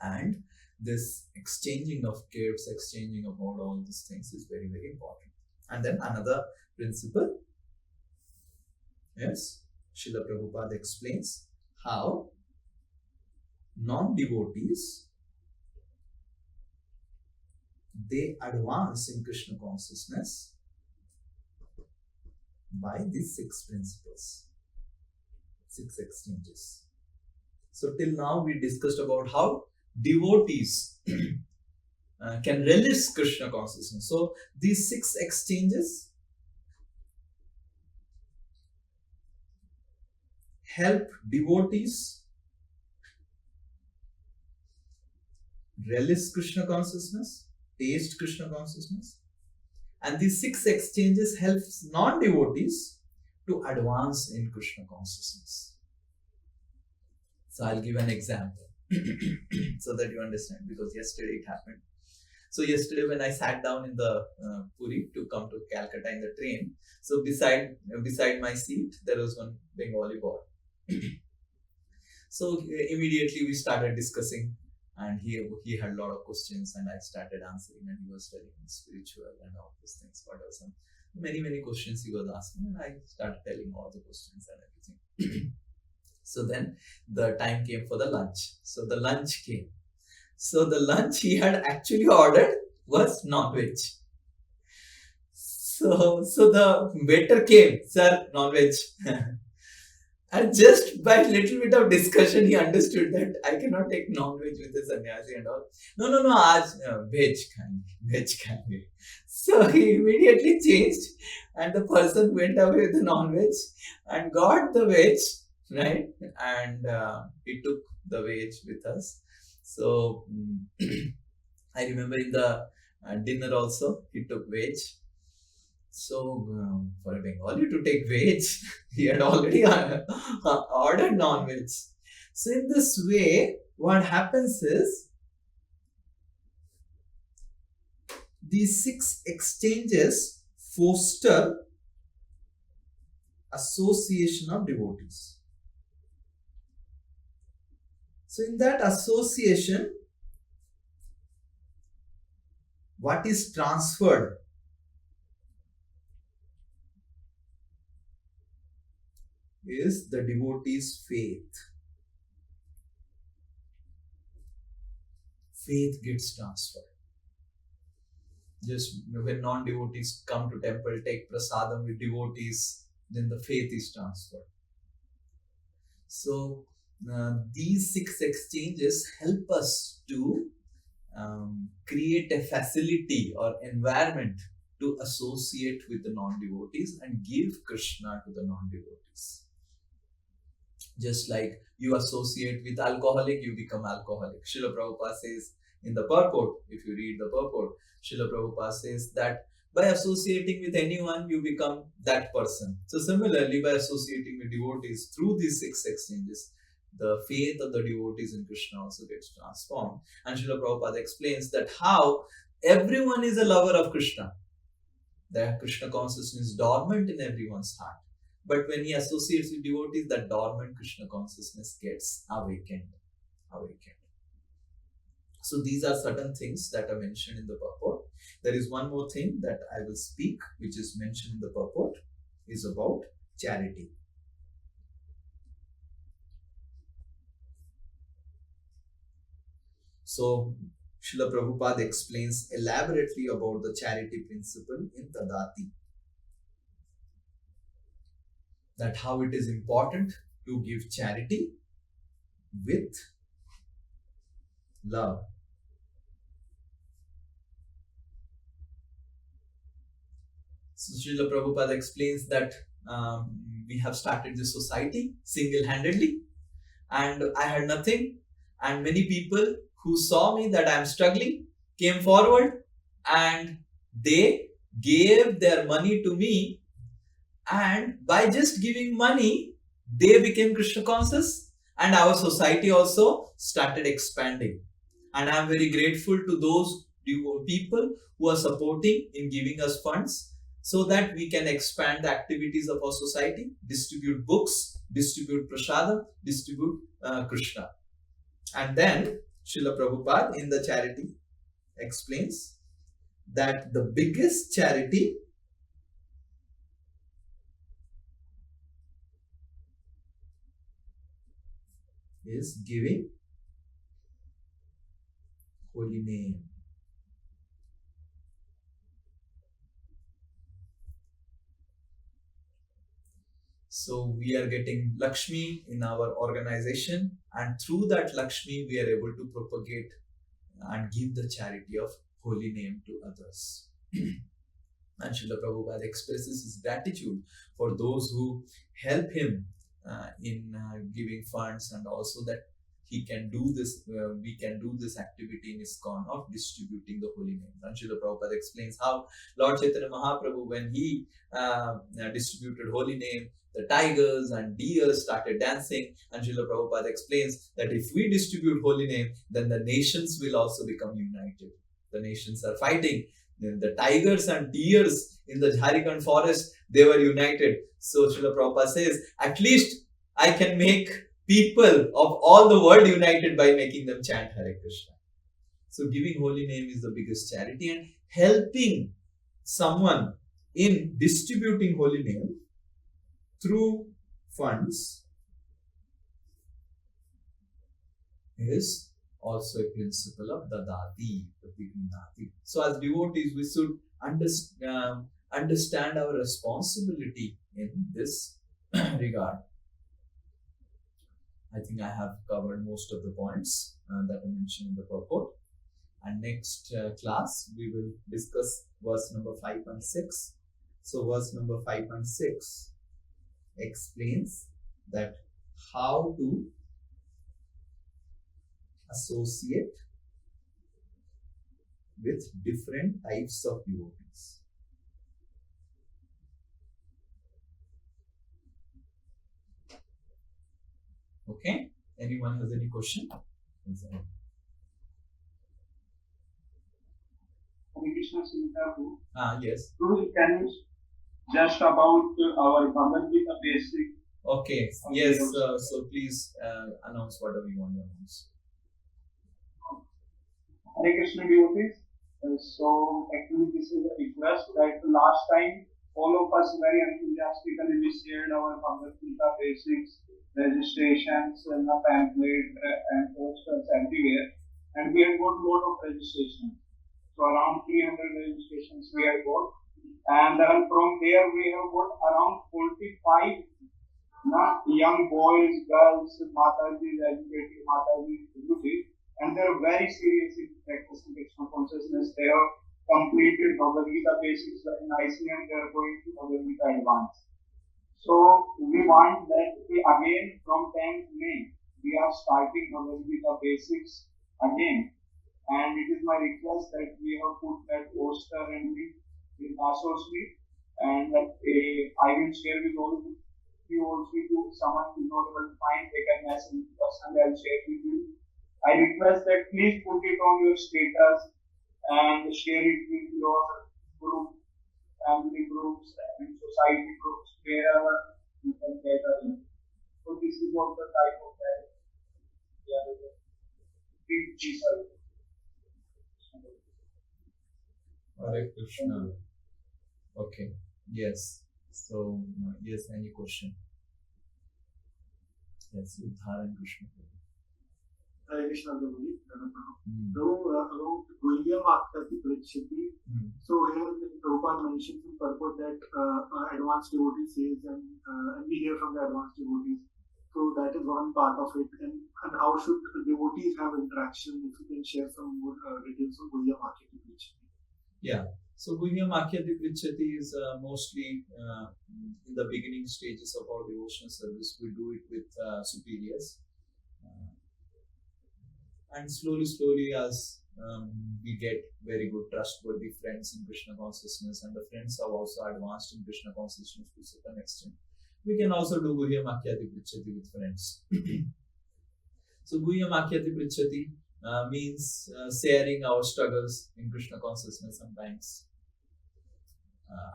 And this exchanging of gifts, exchanging of all these things is very, very important. And then another principle, yes, Srila Prabhupada explains how non-devotees, they advance in Krishna consciousness by these 6 principles, 6 exchanges. So till now we discussed about how devotees can relish Krishna consciousness. So these 6 exchanges help devotees relish Krishna consciousness, taste Krishna consciousness, and these 6 exchanges helps non-devotees to advance in Krishna consciousness. So I'll give an example so that you understand, because yesterday it happened. So yesterday when I sat down in the Puri to come to Calcutta in the train, so beside my seat there was one Bengali boy. So immediately we started discussing, and he had a lot of questions, and I started answering, and he was telling me spiritual and all these things. What are some many questions he was asking, and I started telling all the questions and everything. So then the time came for the lunch. So the lunch came. So the lunch he had actually ordered was non-veg. So the waiter came, sir, non-veg. And just by little bit of discussion, he understood that I cannot take non-veg with the sannyasi and all. No, aaj veg khange. So he immediately changed, and the person went away with the non-veg and got the veg, right? And he took the veg with us. So I remember in the dinner also, he took veg. So for a Bengali to take veg, he had already ordered non-veg. So in this way, what happens is, these 6 exchanges foster association of devotees. So in that association, what is transferred? Is the devotee's faith. Faith gets transferred. Just when non-devotees come to temple, take prasadam with devotees, then the faith is transferred. So these 6 exchanges help us to create a facility or environment to associate with the non-devotees and give Krishna to the non-devotees. Just like you associate with alcoholic, you become alcoholic. Srila Prabhupada says in the purport, if you read the purport, Srila Prabhupada says that by associating with anyone, you become that person. So similarly, by associating with devotees through these 6 exchanges, the faith of the devotees in Krishna also gets transformed. And Srila Prabhupada explains that how everyone is a lover of Krishna. The Krishna consciousness is dormant in everyone's heart. But when he associates with devotees, that dormant Krishna consciousness gets awakened. So these are certain things that are mentioned in the purport. There is one more thing that I will speak, which is mentioned in the purport, is about charity. So, Srila Prabhupada explains elaborately about the charity principle in Tadati. That how it is important to give charity with love. So Srila Prabhupada explains that we have started this society single-handedly, and I had nothing, and many people who saw me that I am struggling came forward and they gave their money to me, and by just giving money they became Krishna conscious, and our society also started expanding. And I am very grateful to those people who are supporting in giving us funds, so that we can expand the activities of our society, distribute books, distribute prasadam, distribute Krishna. And then Srila Prabhupada in the charity explains that the biggest charity is giving holy name. So we are getting Lakshmi in our organization, and through that Lakshmi we are able to propagate and give the charity of holy name to others. And Srila Prabhupada expresses his gratitude for those who help him in giving funds, and also that he can do this, we can do this activity in ISKCON of distributing the holy name. And Srila Prabhupada explains how Lord Chaitanya Mahaprabhu, when he distributed holy name, the tigers and deers started dancing, and Srila Prabhupada explains that if we distribute holy name, then the nations will also become united. The nations are fighting. Then the tigers and deers in the Jharkhand forest, they were united. So Srila Prabhupada says, at least I can make people of all the world united by making them chant Hare Krishna. So giving holy name is the biggest charity, and helping someone in distributing holy name through funds is also a principle of Dadati, Dadati. So as devotees, we should understand our responsibility in this regard. I think I have covered most of the points that I mentioned in the purport. And next class, we will discuss verse number 5 and 6. So verse number 5 and 6 explains that how to associate with different types of devotees. Okay? Anyone has any question? Krishna Srinitapu. Yes. Can you just about our Bhagavad Gita basic? Okay. Yes. So please announce whatever you want to announce. Hare Krishna devotees. So actually this is a request that last time all of us very enthusiastically we shared our Bhagavad Gita basics, registrations and a pamphlet and posters everywhere, and we have got a lot of registrations. So around 300 registrations we have got, and then from there we have got around 45 young boys, girls, Matajis, educated Matajis, and they are very serious in practicing Krishna consciousness. They have completed Bhagavad Gita basics very nicely, and they are going to Bhagavad Gita advanced. So we want that we again from 10th May we are starting Bhagavad Gita basics again, and it is my request that we have put that poster and link in Sastri, and that I will share with all of you also. To someone who is not able to find, they can message me personally. I will share with you. I request that please put it on your status and share it with your group, family groups and society groups, wherever you can gather in. So this is what the type of that we are doing. Hare Krishna. Okay. Yes. So yes, any question? Yes, Udharan Krishna. Hare Krishna Prabhuji. So about Guhyam Akhyati Prachati. So here Prabhupada mentions in purport that advanced devotee says and we hear from the advanced devotees. So that is one part of it. And how should devotees have interaction? If you can share some more details on Guhyam Akhyati Prachati. Yeah. So Guhyam Akhyati Prachati is mostly in the beginning stages of our devotional service. We do it with superiors. And slowly as we get very good trustworthy friends in Krishna consciousness, and the friends are also advanced in Krishna consciousness to a certain extent, we can also do Guhyam Akhyati Prachati with friends. So Guhyam Akhyati Prachati means sharing our struggles in Krishna consciousness sometimes,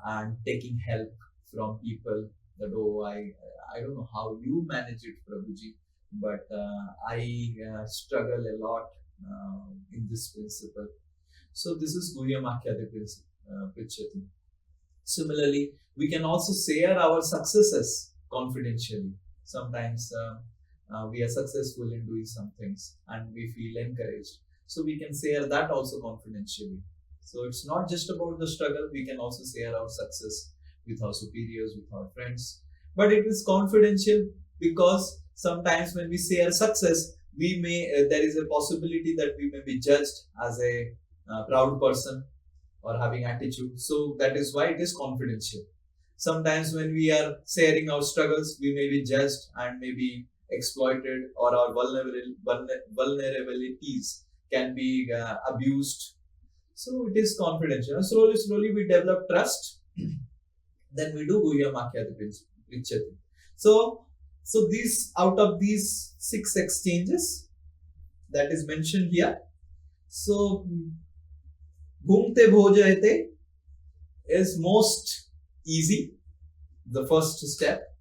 and taking help from people that, oh, I don't know how you manage it, Prabhuji, but I struggle a lot in this principle. So this is Guhyam Akhyati Prachati. Similarly, we can also share our successes confidentially. Sometimes we are successful in doing some things and we feel encouraged. So we can share that also confidentially. So it's not just about the struggle, we can also share our success with our superiors, with our friends. But it is confidential because sometimes when we share success, we may there is a possibility that we may be judged as a proud person or having attitude. So that is why it is confidential. Sometimes when we are sharing our struggles, we may be judged and may be exploited, or our vulnerabilities can be abused. So it is confidential. Slowly we develop trust. Then we do Guhyam Akhyati Prachati. So these, out of these 6 exchanges that is mentioned here, so Bhumte Bhojayate is most easy, the first step.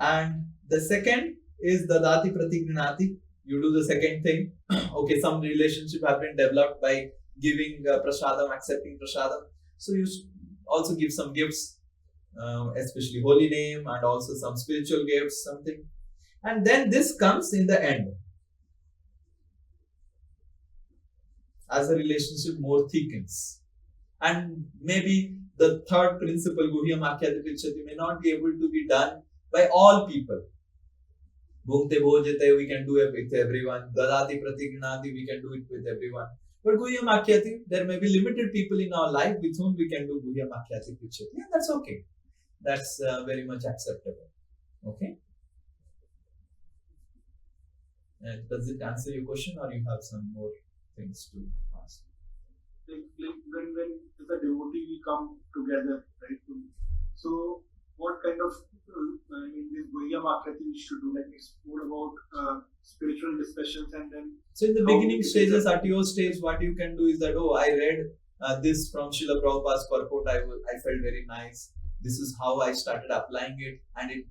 And the second is Dadati Pratigrinati. You do the second thing. Okay, some relationship have been developed by giving prasadam, accepting prasadam. So you also give some gifts, especially holy name and also some spiritual gifts, something. And then this comes in the end. As the relationship more thickens. And maybe the third principle, Guhyam Akhyati Prachati, may not be able to be done by all people. Bhumte Bhojate, we can do it with everyone. Dadati Pratigrinati, we can do it with everyone. But Guhyam Akhyati, there may be limited people in our life with whom we can do Guhyam Akhyati Prachati. Yeah, that's okay. That's very much acceptable. Okay. And does it answer your question, or you have some more things to ask? Like when the devotee we come together, right? So what kind of in this Guhyam Akhyati we should do? Like it's more about spiritual discussions, and then. So in the beginning stages, at your stage, what you can do is that, oh, I read this from Srila Prabhupada's purport. I felt very nice. This is how I started applying it, and it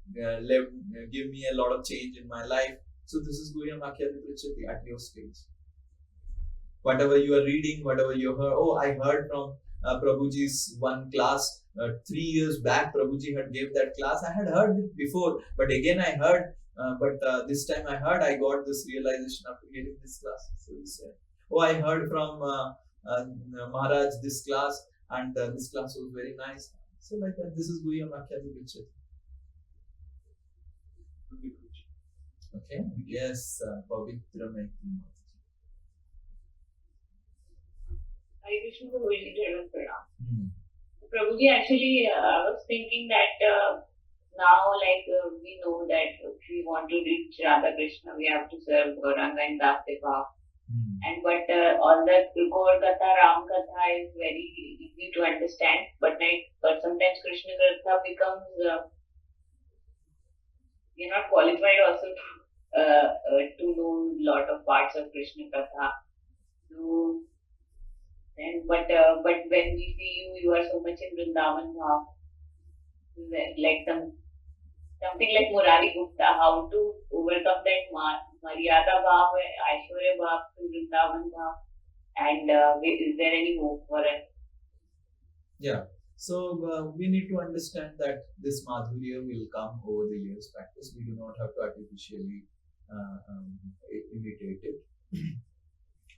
gave me a lot of change in my life. So this is Guhyam Akhyati Prachati at your stage. Whatever you are reading, whatever you heard. Oh, I heard from Prabhuji's one class 3 years back. Prabhuji had gave that class. I had heard it before, but again I heard. But this time I heard, I got this realization after hearing this class. So he said, oh, I heard from Maharaj this class, and this class was very nice. So like that, this is Guhyam Akhyati Prachati. Okay. Yes, Pavitra Maitri. Hare Krishna Prabhuji. Prabhuji, actually, I was thinking that now, we know that if we want to reach Radha Krishna, we have to serve Gauranga and Dasdeva. And but all the Gaur Katha, Ram Katha is very easy to understand. But sometimes Krishna Katha becomes you're not qualified also to know a lot of parts of Krishna Katha. So, but when we see you are so much in Vrindavan Bhav, like something like Murari Gupta, how to overcome that Maryada Bhav, Aishwarya Bhav to Vrindavan Bhav, And is there any hope for it? Yeah. So we need to understand that this madhurya will come over the years practice. We do not have to artificially imitate it.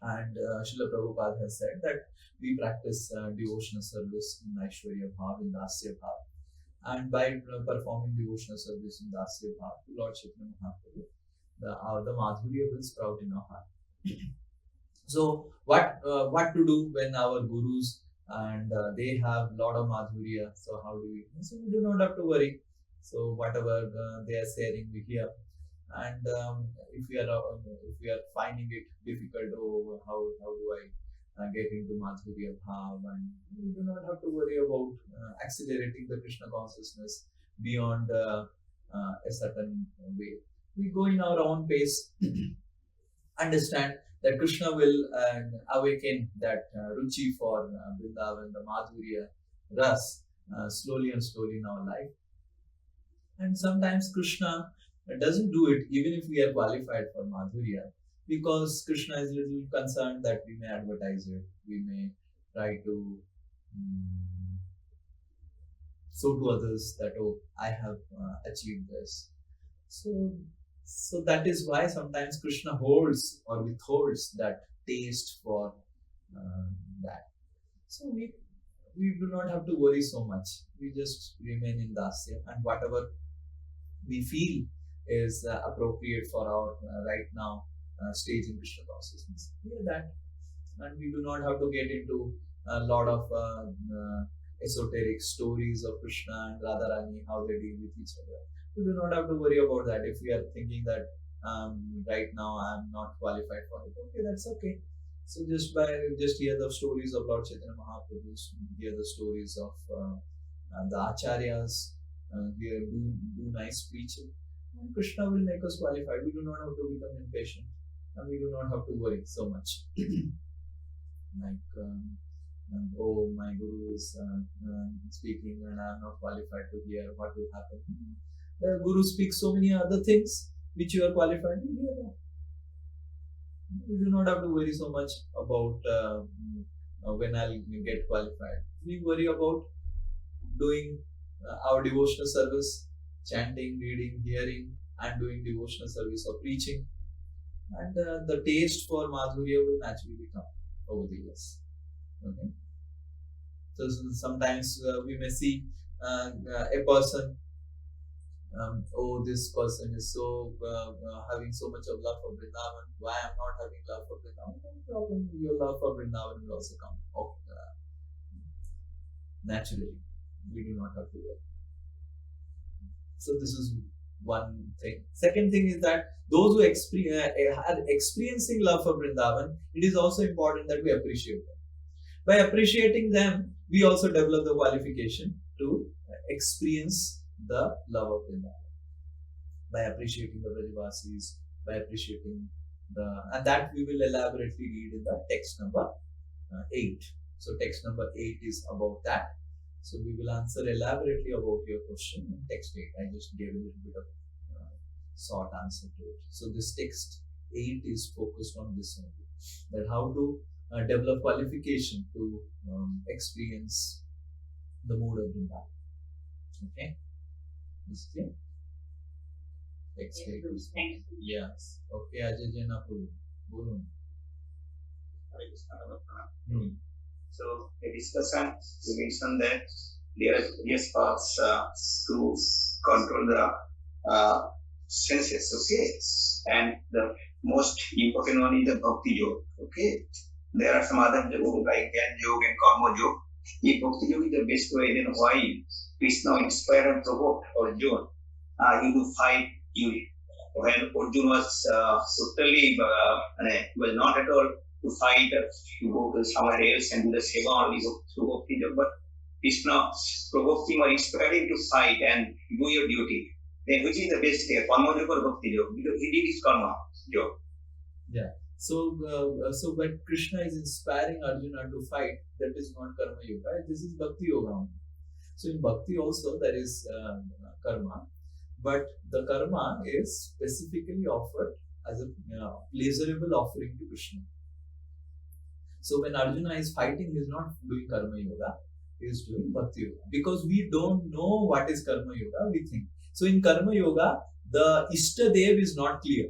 And Srila Prabhupada has said that we practice devotional service in Aishwarya Bhav, in Dasya Bhav. And by performing devotional service in Dasya Bhav to Lord Chaitanya Mahaprabhu, the madhurya will sprout in our heart. So what to do when our gurus and they have lot of madhurya? So how do we? So we do not have to worry. So whatever they are sharing, we hear. And if we are finding it difficult, oh, how do I get into madhurya bhav? And we do not have to worry about accelerating the Krishna consciousness beyond a certain way. We go in our own pace. Understand that Krishna will awaken that ruchi for Vrindavan, the madhurya ras, slowly and slowly in our life. And sometimes Krishna doesn't do it even if we are qualified for madhurya, because Krishna is a little concerned that we may advertise it, we may try to show to others that, oh, I have achieved this. So that is why sometimes Krishna holds or withholds that taste for that. So we do not have to worry so much. We just remain in Dasya, and whatever we feel is appropriate for our right now stage in Krishna consciousness. Hear that. And we do not have to get into a lot of esoteric stories of Krishna and Radharani, how they deal with each other. We do not have to worry about that. If we are thinking that right now I am not qualified for it, okay, that's okay. So just hear the stories of Lord Chaitanya Mahaprabhu, hear the stories of the acharyas, do nice preaching, and Krishna will make us qualified. We do not have to become impatient, and we do not have to worry so much. Like, oh, my guru is speaking and I am not qualified to hear, what will happen? The guru speaks so many other things which you are qualified to hear that. We do not have to worry so much about when I'll get qualified. We worry about doing our devotional service, chanting, reading, hearing, and doing devotional service or preaching. And the taste for madhurya will naturally come over the years. Okay. So sometimes we may see a person, oh, this person is so having so much of love for Vrindavan. Why I'm not having love for Vrindavan? No problem. Your love for Vrindavan will also come naturally. We do not have to worry. So this is one thing. Second thing is that those who are experiencing love for Vrindavan, it is also important that we appreciate them. By appreciating them, we also develop the qualification to experience the love of Vrindavan. By appreciating the Vrajavasis, by appreciating and that we will elaborately read in the text number 8. So text number 8 is about that. So we will answer elaborately about your question in text 8. I just gave a little bit of short answer to it. So this text 8 is focused on this only, that how to develop qualification to experience the mood of Vrindavan. Okay? Is it clear? Text 8 is. Yes. Okay, Ajay Jaina Prabhu. Bolun. So the discussion, you mentioned that there are various paths to control the senses, okay? And the most important one is the Bhakti Yoga, okay? There are some other yoga like Gyan Yoga and Karma Yoga. If Bhakti Yoga is the best way, then why Krishna inspired and provoked Arjuna to fight you? When Arjuna was totally, was not at all to fight, to go to somewhere else and do the seva only through Bhakti Yoga, but Krishna provoked him or inspired him to fight and do your duty. Then which is the best way, Karma Yoga or Bhakti Yoga? Because he did his Karma Yoga. Yeah. So when Krishna is inspiring Arjuna to fight, that is not Karma Yoga. This is Bhakti Yoga only. So in Bhakti also there is karma, but the karma is specifically offered as a pleasurable offering to Krishna. So when Arjuna is fighting, he is not doing karma yoga, he is doing bhakti yoga. Because we don't know what is karma yoga, we think. So in karma yoga, the Ishtadev is not clear.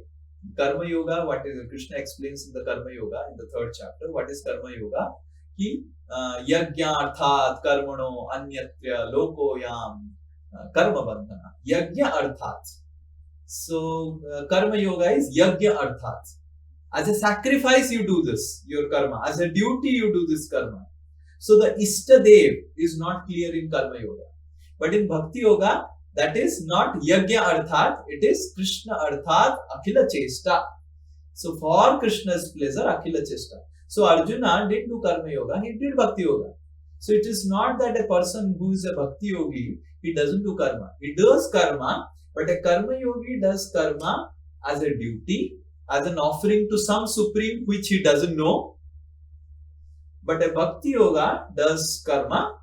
Karma yoga, what is Krishna explains in the karma yoga in the 3rd chapter. What is karma yoga? Ki yajna arthat karmano anyatra lokoyam karma bandhana. Yajna arthat. So karma yoga is yajna arthat. As a sacrifice you do this, your karma. As a duty you do this karma. So the Ishtadev is not clear in karma yoga. But in bhakti yoga, that is not yajna arthat, it is Krishna arthat akhila chesta. So for Krishna's pleasure, akhila chesta. So Arjuna didn't do karma yoga, he did bhakti yoga. So it is not that a person who is a bhakti yogi, he doesn't do karma. He does karma, but a karma yogi does karma as a duty, as an offering to some supreme which he doesn't know. But a bhakti yoga does karma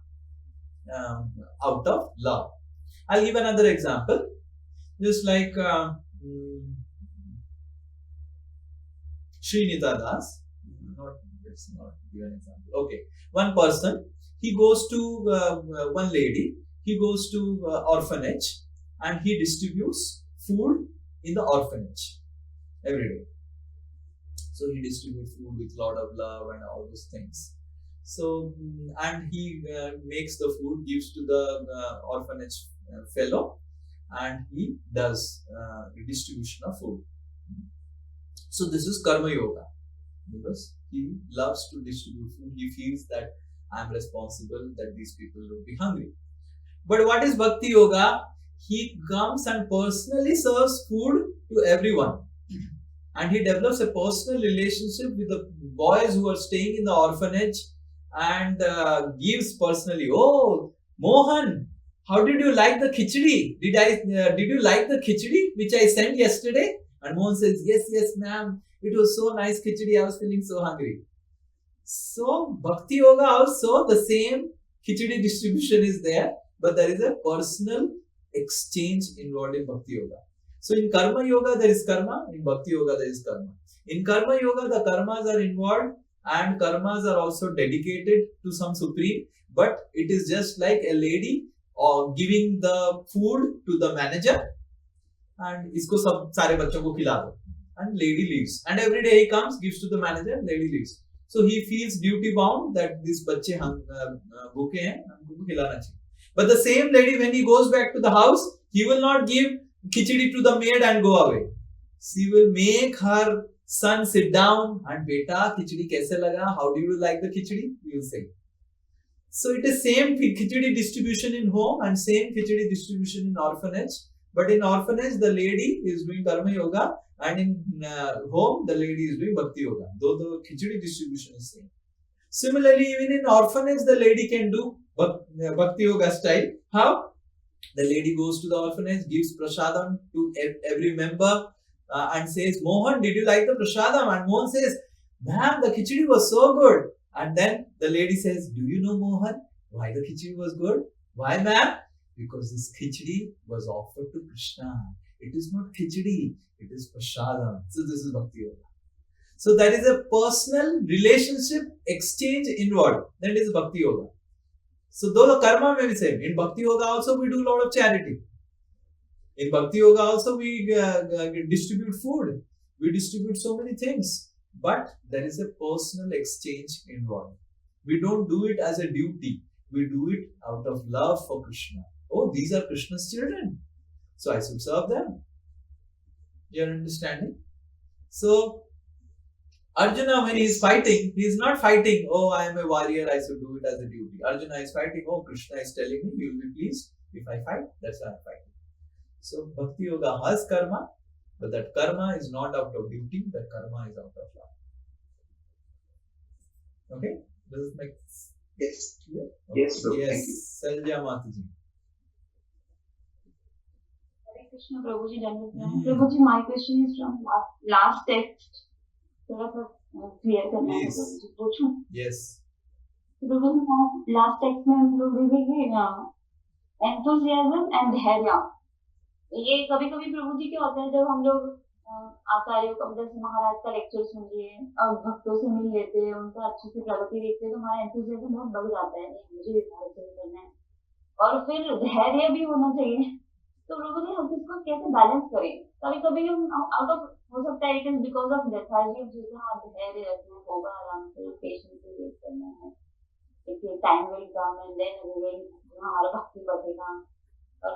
out of love. I'll give another example. Just like Sri Nitai. Let's not give an example. Okay. One person, he goes to one lady, he goes to orphanage and he distributes food in the orphanage every day. So he distributes food with lot of love and all those things. So and he makes the food, gives to the orphanage fellow, and he does distribution of food. So this is karma yoga, because he loves to distribute food. He feels that I am responsible, that these people will be hungry. But what is bhakti yoga? He comes and personally serves food to everyone. And he develops a personal relationship with the boys who are staying in the orphanage and gives personally, oh, Mohan, how did you like the khichdi? Did you like the khichdi which I sent yesterday? And Mohan says, yes, ma'am. It was so nice khichdi. I was feeling so hungry. So, bhakti yoga also, the same khichdi distribution is there, but there is a personal exchange involved in bhakti yoga. So in karma yoga there is karma, in bhakti yoga there is karma. In karma yoga the karmas are involved and karmas are also dedicated to some supreme, but it is just like a lady or giving the food to the manager and isko sab sare bachchon ko khila do, and lady leaves, and every day he comes, gives to the manager, and lady leaves. So he feels duty bound that these bachche bhooke hain, humko khilana chahiye. But the same lady, when he goes back to the house, he will not give khichdi to the maid and go away. She will make her son sit down and, beta, khichdi kaise laga? How do you like the khichdi? He will say. So it is same khichdi distribution in home and same khichdi distribution in orphanage. But in orphanage, the lady is doing karma yoga, and in home, the lady is doing bhakti yoga. Though the khichdi distribution is same. Similarly, even in orphanage, the lady can do bhakti yoga style. How? The lady goes to the orphanage, gives prasadam to every member and says, Mohan, did you like the prasadam? And Mohan says, ma'am, the khichdi was so good. And then the lady says, do you know, Mohan, why the khichdi was good? Why, ma'am? Because this khichdi was offered to Krishna. It is not khichdi, it is prasadam. So this is bhakti yoga. So that is a personal relationship exchange involved. That is bhakti yoga. So though the karma may be same, in bhakti yoga also we do a lot of charity. In bhakti yoga also we distribute food. We distribute so many things. But there is a personal exchange involved. We don't do it as a duty. We do it out of love for Krishna. Oh, these are Krishna's children, so I should serve them. You are understanding? So Arjuna, when he is fighting, he is not fighting, oh, I am a warrior, I should do it as a duty. Arjuna is fighting, oh, Krishna is telling me, you will be pleased if I fight, that's why I am fighting. So Bhakti Yoga has karma, but that karma is not out of duty, that karma is out of love. Okay? Does it make sense? Yes. Okay. Yes, so yes. thank you. Salja Mataji. Hare Krishna, Prabhuji, Prabhuji, my question is from last text. Clear करना है पूछूं? Yes. Prabhuji, last text में हम लोग देखेंगे enthusiasm and धैर्य. ये कभी-कभी प्रभु जी क्या होता है, जब हम लोग आचार्यों का जैसे महाराज का लेक्चर सुनिए और भक्तों से मिल लेते हैं, उनका अच्छे से प्रगति देखते हैं, तो हमारा एंथुसियाज्म बहुत बढ़ जाता है, नहीं मुझे भी भारत से करना है। और फिर धैर्य भी होना चाहिए। तो लोगों ने हम इसको कैसे बैलेंस करें? कभी कभी हम आउट ऑफ, हो सकता है it is because of lethargy, हाँ धैर्य रखना होगा, आराम से पेशेंस से वेट करना है, देखिए time will come and then we will, हमारा भक्ति बढ़ेगा। और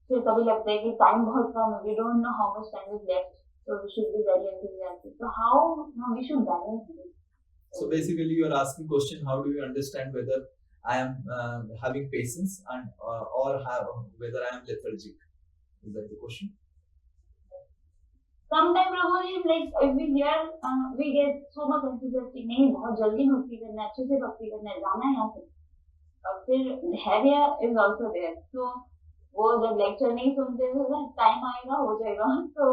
फिर कभी लगता है कि टाइम बहुत कम है, we don't know how much time is left, so we should be very enthusiastic. So how we should balance this? So basically, you are asking question: how do you understand whether I am having patience and whether I am lethargic? Is that the question? Sometimes like if we hear, we get so much enthusiastic. नहीं बहुत जल्दी भक्ति करना है, अच्छे से भक्ति करना है, जाना है यहाँ से। और फिर धैर्य is also there. So वो जब लेक्चर नहीं सुनते तो टाइम आएगा हो जाएगा, तो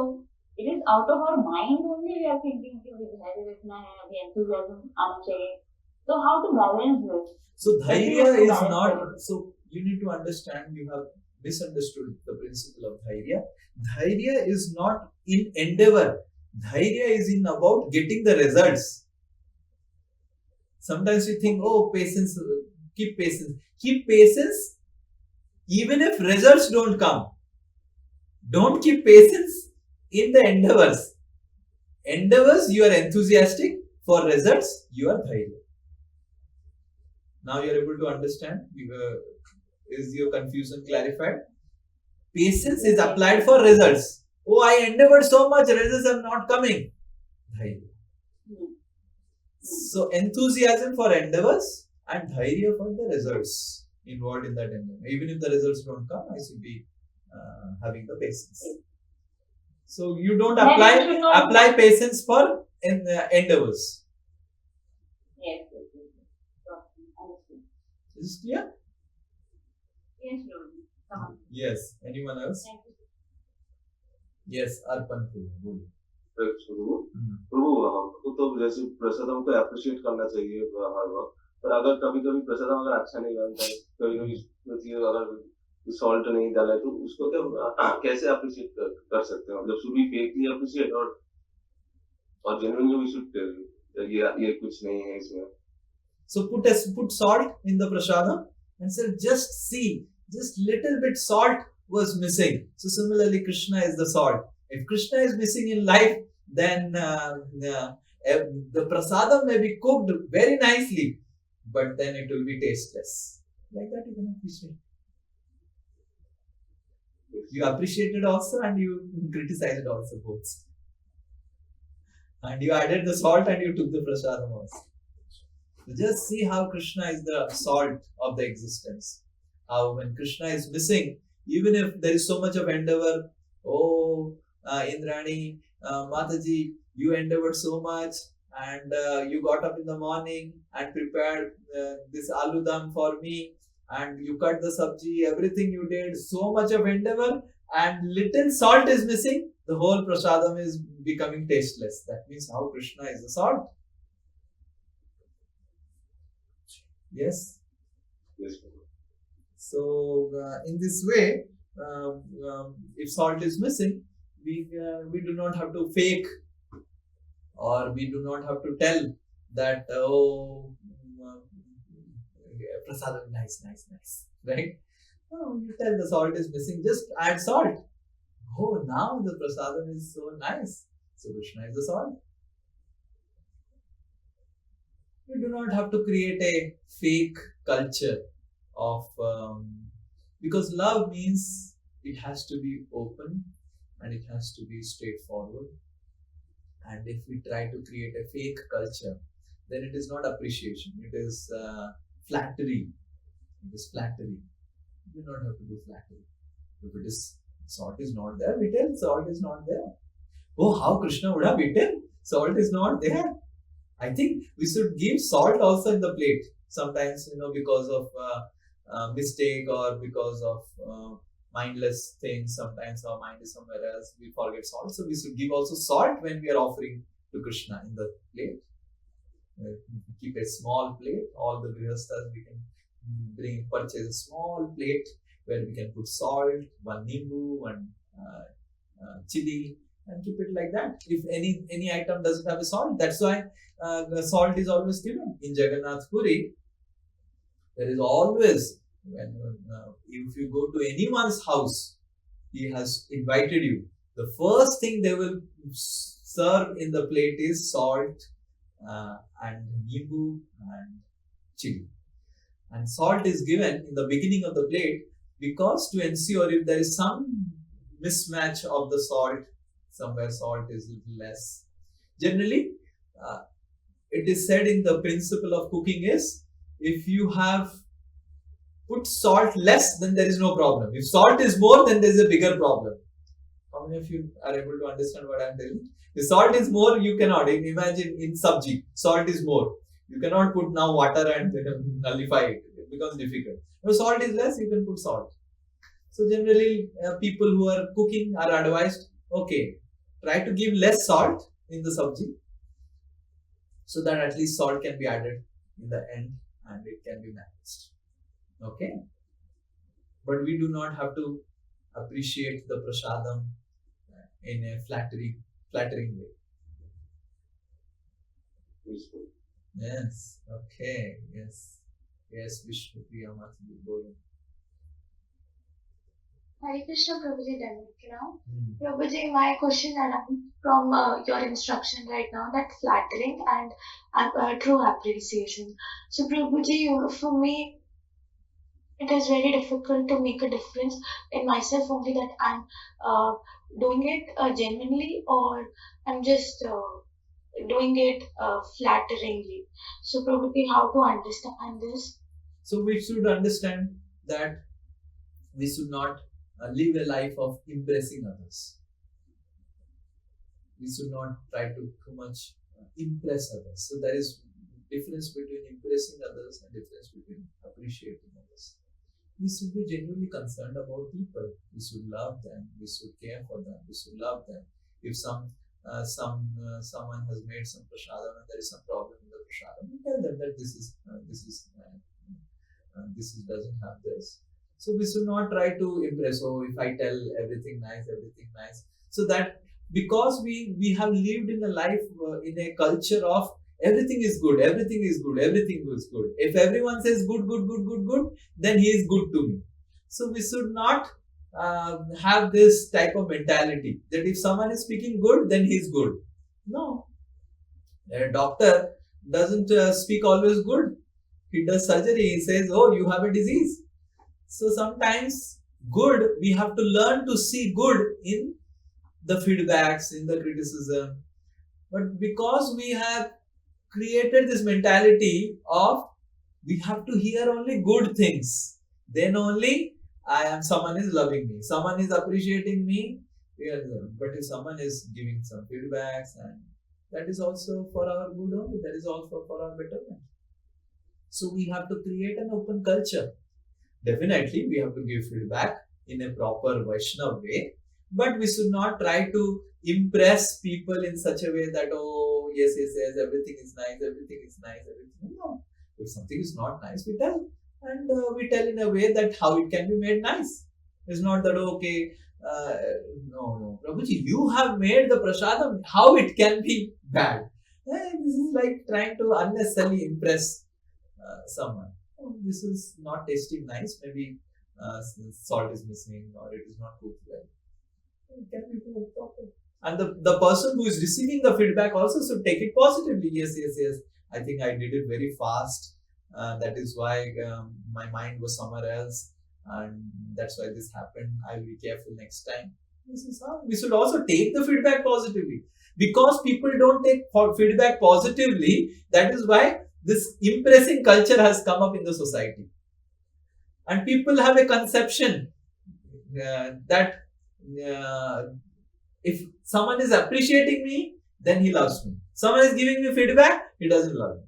it is out of our mind only we are thinking कि अभी धैर्य रखना है, अभी enthusiasm आना चाहिए. So how to balance this? So dhairya is not, so you need to understand, you have misunderstood the principle of dhairya. Dhairya is not in endeavor. Dhairya is in about getting the results. Sometimes we think, oh, patience, keep patience. Keep patience even if results don't come. Don't keep patience in the endeavors. Endeavors, you are enthusiastic. For results, you are dhairya. Now you are able to understand. Is your confusion clarified? Patience is applied for results. Oh, I endeavored so much, results are not coming. Dhairya. So enthusiasm for endeavors and dhairya for the results involved in that endeavor. Even if the results don't come, I should be having the patience. So you don't apply patience for endeavors. Yes. Is this clear? Yes, Lord. Yes. Anyone else? Yes, Arpan Prabhu. प्रभु हमको तो जैसे प्रसादम को appreciate करना चाहिए हर वक्त, पर अगर कभी कभी प्रसादम अगर अच्छा नहीं बनता है, कभी कभी अगर सॉल्ट नहीं डाला है, तो उसको क्या कैसे अप्रिशिएट कर सकते हैं? मतलब शुड बी फेकली अप्रिशिएट और जेन्युइनली वी शुड टेल ये कुछ नहीं है इसमें. So put salt in the prasadam and say, just see, just little bit salt was missing. So similarly, Krishna is the salt. If Krishna is missing in life, then the prasadam may be cooked very nicely, but then it will be tasteless. Like that you can appreciate. You appreciate it also and you criticize it also, both. And you added the salt and you took the prasadam also. So just see how Krishna is the salt of the existence. How when Krishna is missing, even if there is so much of endeavor, oh, Indrani, Mataji, you endeavored so much and you got up in the morning and prepared this aloo dum for me and you cut the sabji, everything you did, so much of endeavor and little salt is missing, the whole prasadam is becoming tasteless. That means how Krishna is the salt. Yes? Yes. So, in this way, if salt is missing, we do not have to fake or we do not have to tell that, oh, prasadam, nice, right? Oh, you tell the salt is missing, just add salt. Oh, now the prasadam is so nice. So, Krishna is the salt. You do not have to create a fake culture of, because love means it has to be open and it has to be straightforward. And if we try to create a fake culture, then it is not appreciation, it is flattery. It is flattery. You do not have to do flattery. If it is, salt is not there, we tell salt is not there. Oh, how Krishna would have eaten? Salt is not there. I think we should give salt also in the plate. Sometimes, because of mistake or because of mindless things, sometimes our mind is somewhere else, we forget salt. So we should give also salt when we are offering to Krishna in the plate. Keep a small plate. All the grihasthas we can purchase a small plate where we can put salt, one nimbu, one chili, and keep it like that. If any item doesn't have a salt, that's why the salt is always given. In Jagannath Puri, there is always, if you go to anyone's house, he has invited you. The first thing they will serve in the plate is salt and nimbu and chili. And salt is given in the beginning of the plate because to ensure if there is some mismatch of the salt, somewhere salt is little less. Generally, it is said in the principle of cooking is, if you have put salt less, then there is no problem. If salt is more, then there is a bigger problem. How many of you are able to understand what I am telling? If salt is more, you cannot. Imagine in sabji, salt is more. You cannot put now water and nullify it. It becomes difficult. If salt is less, you can put salt. So generally, people who are cooking are advised, okay, try to give less salt in the sabji, so that at least salt can be added in the end and it can be managed. Okay? But we do not have to appreciate the prasadam in a flattering way. Yes. Okay. Yes. Yes, Vishnu Priya Mataji, Bolo. Hare Krishna, Prabhuji, Prabhuji, my question from your instruction right now, that flattering and true appreciation. So, Prabhuji, for me, it is very difficult to make a difference in myself only, that I'm doing it genuinely or I'm just doing it flatteringly. So, Prabhuji, how to understand this? So, we should understand that we should not live a life of impressing others. We should not try to too much impress others. So there is difference between impressing others and difference between appreciating others. We should be genuinely concerned about people. We should love them. We should care for them. We should love them. If someone has made some prasadam and there is some problem in the prasadam, we tell them that this doesn't have this. So we should not try to impress, if I tell everything nice. So that because we have lived in a life, in a culture of everything is good. If everyone says good, then he is good to me. So we should not have this type of mentality that if someone is speaking good, then he is good. No. A doctor doesn't speak always good. He does surgery. He says, oh, you have a disease. So sometimes we have to learn to see good in the feedbacks, in the criticism. But because we have created this mentality of we have to hear only good things, then only someone is loving me, someone is appreciating me. But if someone is giving some feedbacks, and that is also for our good only, that is also for our betterment. So we have to create an open culture. Definitely, we have to give feedback in a proper Vaishnav way, but we should not try to impress people in such a way that, oh, yes, everything is nice. No. If something is not nice, we tell. And we tell in a way that how it can be made nice. It's not that, okay, no, Prabhuji, you have made the prasadam, how it can be bad. This is like trying to unnecessarily impress someone. This is not tasting nice, maybe salt is missing or it is not cooked well. It can be proper. And the person who is receiving the feedback also should take it positively. Yes, I think I did it very fast. That is why my mind was somewhere else, and that's why this happened. I will be careful next time. This is how we should also take the feedback positively. Because people don't take feedback positively, that is why this impressing culture has come up in the society. And people have a conception that if someone is appreciating me, then he loves me. Someone is giving me feedback, he doesn't love me.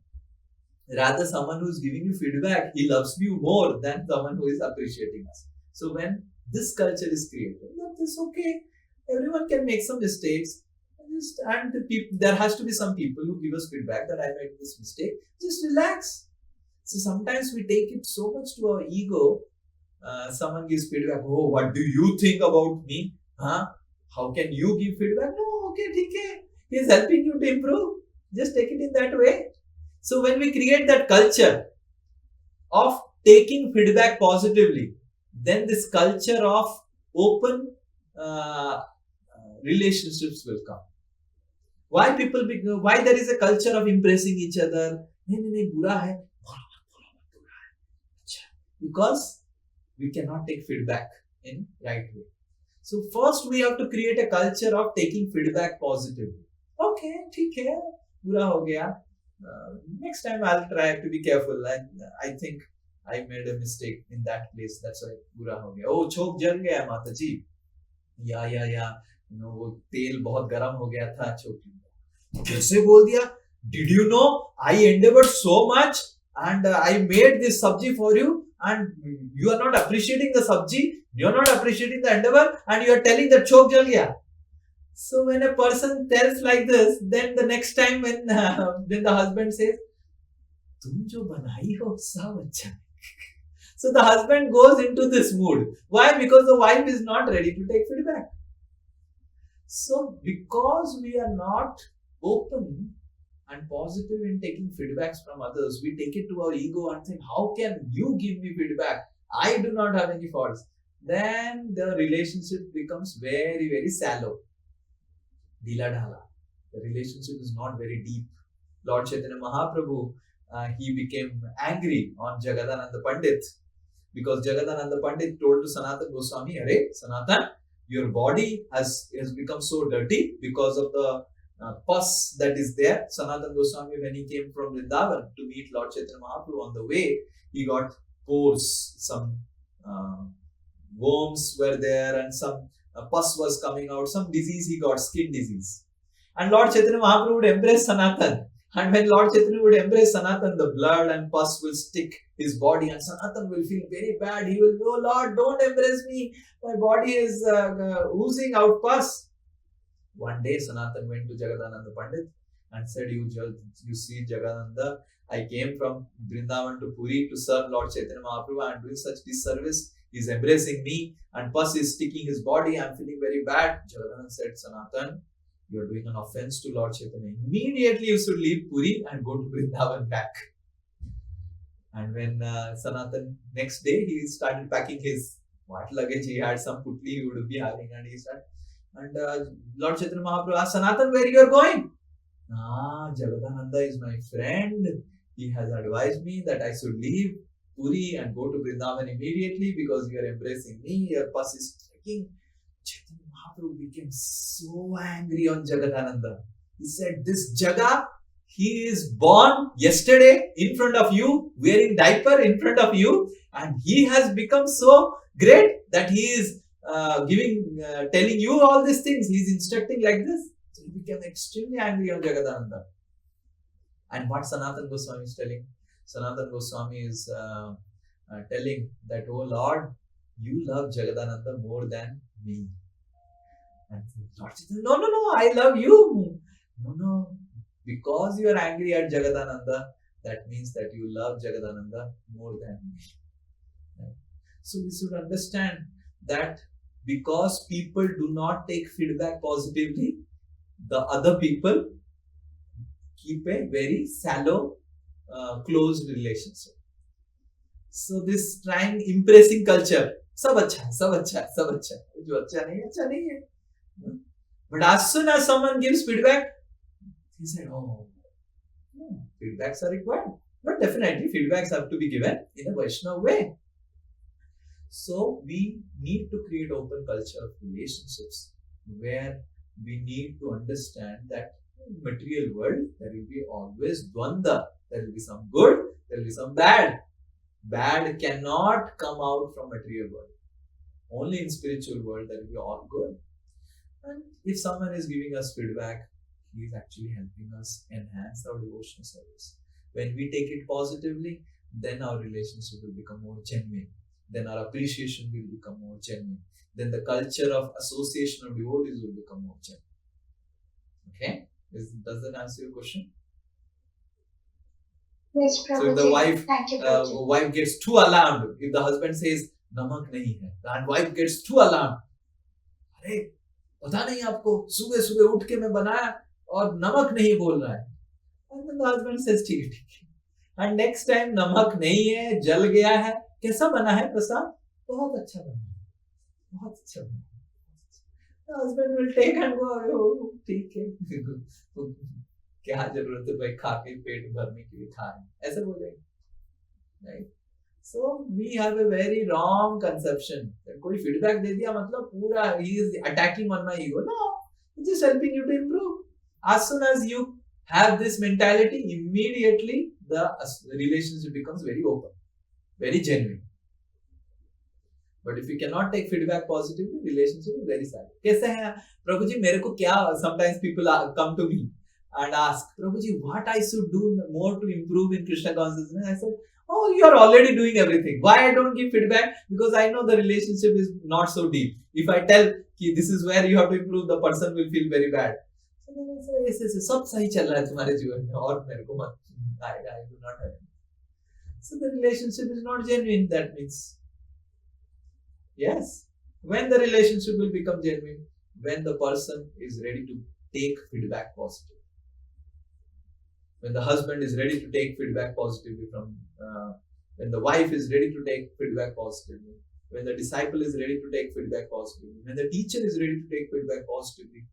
Rather, someone who is giving you feedback, he loves you more than someone who is appreciating us. So when this culture is created, that is okay. Everyone can make some mistakes. And there has to be some people who give us feedback that I made this mistake. Just relax. So sometimes we take it so much to our ego. Someone gives feedback. Oh, what do you think about me? How can you give feedback? No, okay, okay. He is helping you to improve. Just take it in that way. So when we create that culture of taking feedback positively, then this culture of open relationships will come. Why there is a culture of impressing each other? नहीं, बुरा है. Because we cannot take feedback in right way. So first we have to create a culture of taking feedback positively. Okay, ठीक है, बुरा हो गया. Next time I'll try to be careful. I think I made a mistake in that place. That's why बुरा हो गया. Oh, चोक जल गया माता जी. या. वो तेल बहुत गर्म हो गया था चोक. कैसे बोल दिया? Did you know I endeavored so much and I made this sabji for you and you are not appreciating the sabji, you are not appreciating the endeavor and you are telling that chok jal gaya. So when a person tells like this, then the next time when the husband says, "Tum jo banai ho sab acha." So the husband goes into this mood. Why? Because the wife is not ready to take feedback. So because we are not open and positive in taking feedbacks from others, we take it to our ego and think, how can you give me feedback? I do not have any faults. Then the relationship becomes very, very shallow. Dila dhala. The relationship is not very deep. Lord Chaitanya Mahaprabhu, he became angry on Jagadananda Pandit because Jagadananda Pandit told to Sanatana Goswami, "Arey, Sanatana, your body has become so dirty because of the pus that is there." Sanatana Goswami, when he came from Vrindavan to meet Lord Chaitanya Mahaprabhu, on the way, he got pores, some worms were there and some pus was coming out, some disease he got, skin disease. And Lord Chaitanya Mahaprabhu would embrace Sanatana. And when Lord Chaitanya would embrace Sanatana, the blood and pus will stick his body and Sanatana will feel very bad. He will go, "Lord, don't embrace me. My body is oozing out pus." One day Sanatana went to Jagadananda Pandit and said, you see Jagadananda, I came from Vrindavan to Puri to serve Lord Chaitanya Mahaprabhu. I am doing such disservice. He is embracing me and pus is sticking his body. I am feeling very bad. Jagadananda said, "Sanatana, you are doing an offense to Lord Chaitanya. Immediately you should leave Puri and go to Vrindavan back." And when Sanatana, next day, he started packing his what luggage he had, some putli he would be having, and he started. And Lord Chaitanya Mahaprabhu asked, "Sanatana, where you are going?" "Jagadananda is my friend. He has advised me that I should leave Puri and go to Vrindavan immediately because you are embracing me. Your pus is sticking." Chaitanya Mahaprabhu became so angry on Jagadananda. He said, "This Jaga, he is born yesterday in front of you, wearing diaper in front of you, and he has become so great that he is telling you all these things. He is instructing like this." So he became extremely angry on Jagadananda. And what Sanatana Goswami is telling? Sanatana Goswami is telling that, "Oh Lord, you love Jagadananda more than me." And Lord says, No, I love you. No, because you are angry at Jagadananda, that means that you love Jagadananda more than me. Right? So we should understand that because people do not take feedback positively, the other people keep a very shallow, closed relationship. So this trying impressing culture, सब अच्छा, जो अच्छा नहीं है. But as soon as someone gives feedback, he said, "Oh, no, feedbacks are required." But definitely feedbacks have to be given in a Vaishnava way. So we need to create open culture of relationships where we need to understand that in material world there will be always dvanda. There will be some good, there will be some bad. Bad cannot come out from material world. Only in spiritual world there will be all good. And if someone is giving us feedback, he is actually helping us enhance our devotional service. When we take it positively, then our relationship will become more genuine. Then our appreciation will become more genuine. Then the culture of association of devotees will become more genuine. Okay? Does that answer your question? Yes, Prabhuji. So if the wife Thank you, gets too alarmed, if the husband says, "Namak nahi hai," and wife gets too alarmed, "Arey, पता नहीं आपको, सुबह सुबह उठ के मैं बनाया और नमक नहीं बोल रहा है. And then the husband says ठीक है ठीक है. And next time नमक नहीं है, जल गया है. कैसा बना है प्रसाद? बहुत अच्छा बना है, बहुत अच्छा बना है. The husband will take and go, oh, ठीक है. क्या जरूरत है भाई, खा के पेट भरने के लिए खा रहे हैं, ऐसे बोलेंगे. Right? So we have a very wrong conception. कोई feedback दे दिया मतलब पूरा he is attacking on my ego. No, he's just helping you to improve. As soon as you have this mentality, immediately the relationship becomes very open, very genuine. But if you cannot take feedback positively, relationship is very sad. कैसे हैं प्रभु जी, मेरे को क्या, sometimes people come to me and ask, Prabhu ji, what I should do more to improve in Krishna consciousness? I said, oh, you are already doing everything. Why I don't give feedback? Because I know the relationship is not so deep. If I tell कि this is where you have to improve, the person will feel very bad. ऐसे सब सही चल रहा है तुम्हारे जीवन में और मेरे को मत, I do not have it. So the relationship is not genuine. That means, yes, when the relationship will become genuine, when the person is ready to take feedback positively. When the husband is ready to take feedback positively from, when the wife is ready to take feedback positively, when the disciple is ready to take feedback positively, when the teacher is ready to take feedback positively.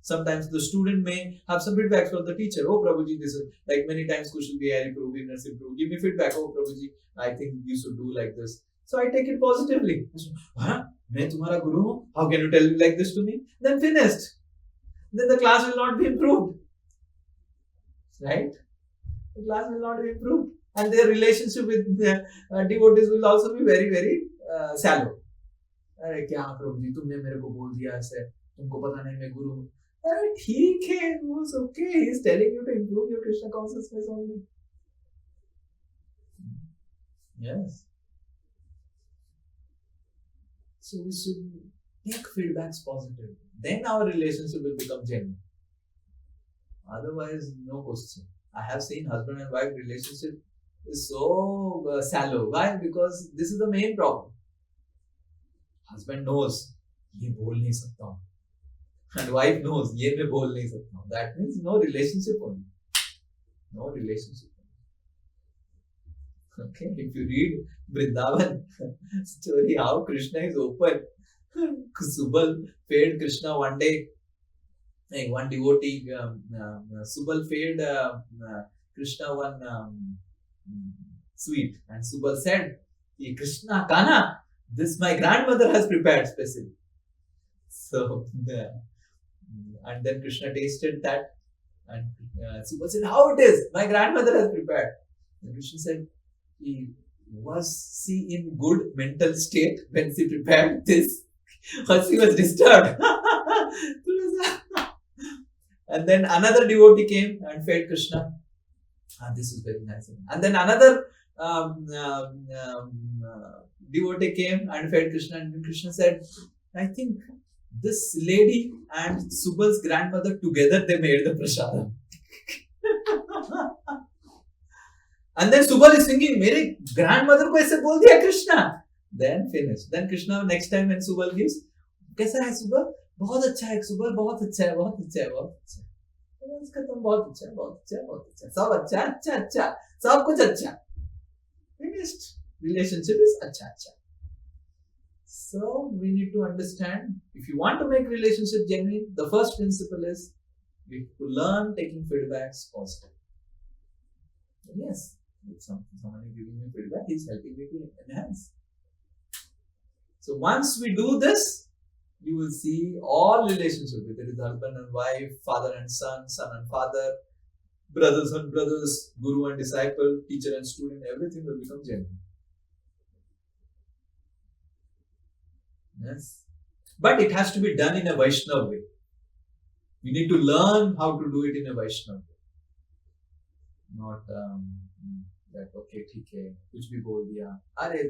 Sometimes the student may have some feedback from the teacher. Oh, Prabhuji, this is like many times Kushal Bihari improve, improve. Give me feedback. Oh, Prabhuji, I think you should do like this. So I take it positively. Huh? मैं तुम्हारा गुरु हूँ. How can you tell like this to me? Then finished. Then the class will not be improved. Right? The class will not be improved. And their relationship with the devotees will also be very, very shallow. अरे क्या प्रभु जी, तुमने मेरे को बोल दिया ऐसे, तुमको पता नहीं मैं गुरु हूँ. अरे ठीक है, वो okay. He is telling you to improve your Krishna consciousness only. Yes. So we should take feedbacks positively. Then our relationship will become genuine. Otherwise, no question. I have seen husband and wife relationship is so shallow. Why? Because this is the main problem. Husband knows ये बोल नहीं सकता हूँ, and wife knows ये मैं बोल नहीं सकता हूँ. That means no relationship only. No relationship only. Okay, if you read Vrindavan story, how Krishna is open. Subal fed Krishna one day. One devotee, Subal fed Krishna one sweet, and Subal said, Krishna, Kana, this my grandmother has prepared specially. So, and then Krishna tasted that, and Subal said, how it is? My grandmother has prepared. And Krishna said, was she in good mental state when she prepared this? Or she was disturbed? And then another devotee came and fed Krishna. This is very nice. And then another devotee came and fed Krishna, and Krishna said, I think this lady and Subal's grandmother together, they made the prasadam. And then Subal is thinking, मेरे grandmother को ऐसे बोल दिया Krishna. Then finished. Then Krishna next time when Subal gives, कैसा है Subal? बहुत अच्छा है Subal, बहुत अच्छा है, बहुत अच्छा है, बहुत अच्छा है. उसका तुम बहुत अच्छा है, बहुत अच्छा है, बहुत अच्छा है, सब अच्छा, अच्छा, अच्छा, सब कुछ अच्छा. Finished. Relationship is अच्छा, अच्छा. So we need to understand, if you want to make relationship genuine, the first principle is we have to learn taking feedbacks positive. Yes, if someone is giving me feedback, he is helping me to enhance. So once we do this, you will see all relationships, whether it is husband and wife, father and son, son and father, brothers and brothers, guru and disciple, teacher and student, everything will become genuine. Yes. But it has to be done in a Vaishnava way. We need to learn how to do it in a Vaishnava way. Not that, okay, ठीक है, कुछ भी बोल दिया, अरे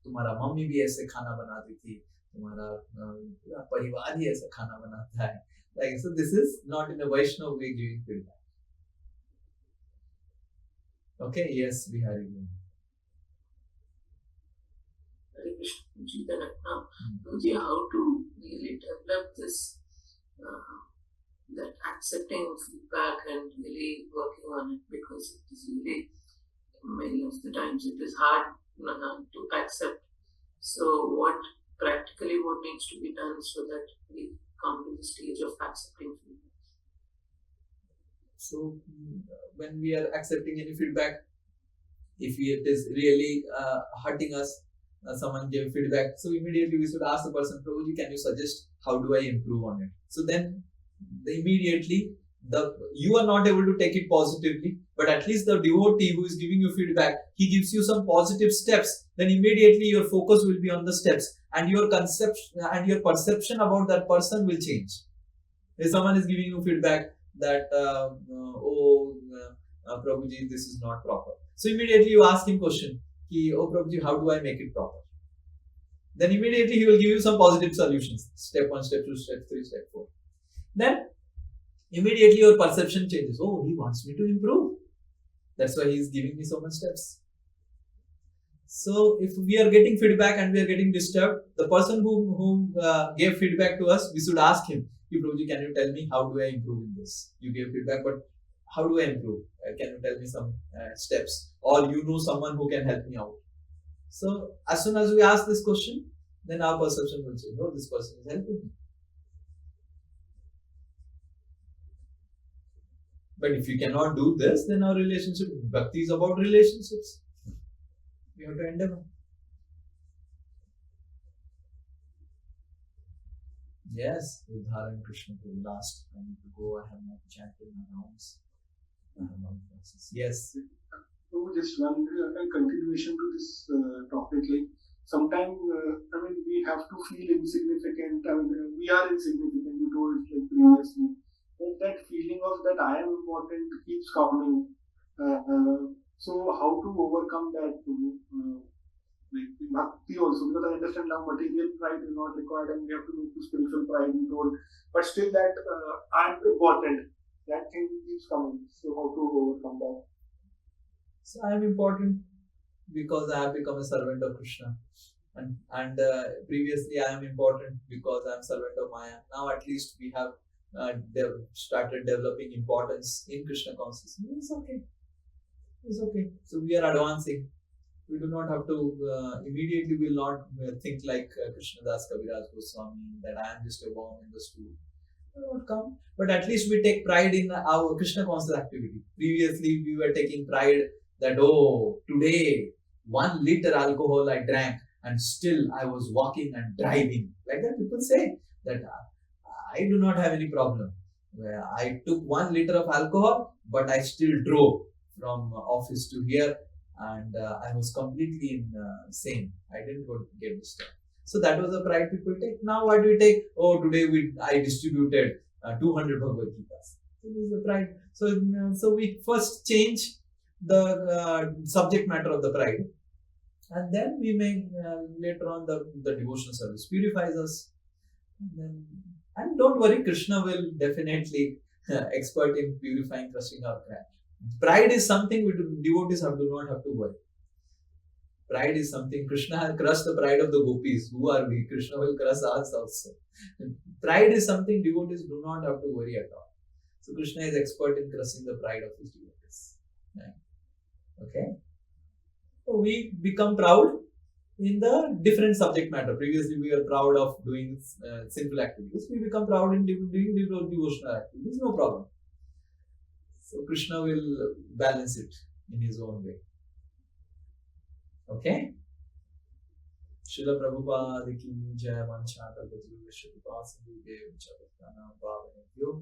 तुम्हारा mummy भी ऐसे खाना बनाती थी, तुम्हारा पूरा परिवार ही ऐसा खाना बनाता है. Like, so this is not in a Vaishnava way giving feedback. Okay, yes, Bihari. Hare Krishna, how to really develop this, that accepting feedback and really working on it, because it is really, many of the times it is hard to accept. So what needs to be done so that we come to the stage of accepting feedback? So when we are accepting any feedback, if it is really hurting us, someone gave feedback, so immediately we should ask the person, Prabhuji, can you suggest how do I improve on it? So then immediately you are not able to take it positively, but at least the devotee who is giving you feedback, he gives you some positive steps, then immediately your focus will be on the steps, and your conception and your perception about that person will change. If someone is giving you feedback that Prabhuji, this is not proper, so immediately you ask him question, oh Prabhuji, how do I make it proper? Then immediately he will give you some positive solutions, step 1, step 2, step 3, step 4. Then immediately your perception changes. Oh, he wants me to improve. That's why he is giving me so much steps. So if we are getting feedback and we are getting disturbed, the person who gave feedback to us, we should ask him, Prabhuji, can you tell me how do I improve in this? You gave feedback, but how do I improve? Can you tell me some steps? Or you know someone who can help me out? So as soon as we ask this question, then our perception will change. Oh, this person is helping me. But if you cannot do this, then our relationship, Bhakti is about relationships. We have to endeavor. Yes, Udharan Krishna to last. I need to go. I have not chanted my rounds. Yes. So just one continuation to this topic. Like sometimes, we have to feel insignificant. We are insignificant. You told like previously. That feeling of that I am important keeps coming. So how to overcome that? Like Bhakti also, because I understand now material pride is not required and we have to move to spiritual pride, you told. But still that I am important. That thing keeps coming. So how to overcome that? So I am important because I have become a servant of Krishna. And previously I am important because I am servant of Maya. Now at least we have started developing importance in Krishna consciousness. It's okay. It's okay. So we are advancing. We do not have to immediately will not think like Krishnadas Kaviraj Goswami that I am just a worm in the stool. It will not come. But at least we take pride in our Krishna conscious activity. Previously we were taking pride that today 1 liter alcohol I drank and still I was walking and driving. Like that people say that I do not have any problem. I took 1 liter of alcohol, but I still drove from office to here, and I was completely sane. I didn't get disturbed. So that was the pride people take. Now what do we take? Today I distributed 200 Bhagavad Gitas. So this is the pride. So we first change the subject matter of the pride, and then we may later on the devotional service purifies us. And don't worry, Krishna will definitely expert in purifying, crushing our pride. Pride is something devotees do not have to worry. Pride is something Krishna has crushed the pride of the gopis. Who are we? Krishna will crush us also. Pride is something devotees do not have to worry at all. So Krishna is expert in crushing the pride of his devotees. Okay. So we become proud in the different subject matter. Previously we were proud of doing sinful activities. We become proud in doing devotional activities. No problem. So Krishna will balance it in his own way. Okay? Srila Prabhupada ki jai manchata gajru vishwapasindhudev chavatana bhavanebhyo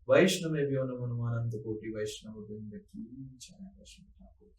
Vaishnavebhyo namo namananta koti Vaishnava vrinda ki jai Vaishnava Thakur.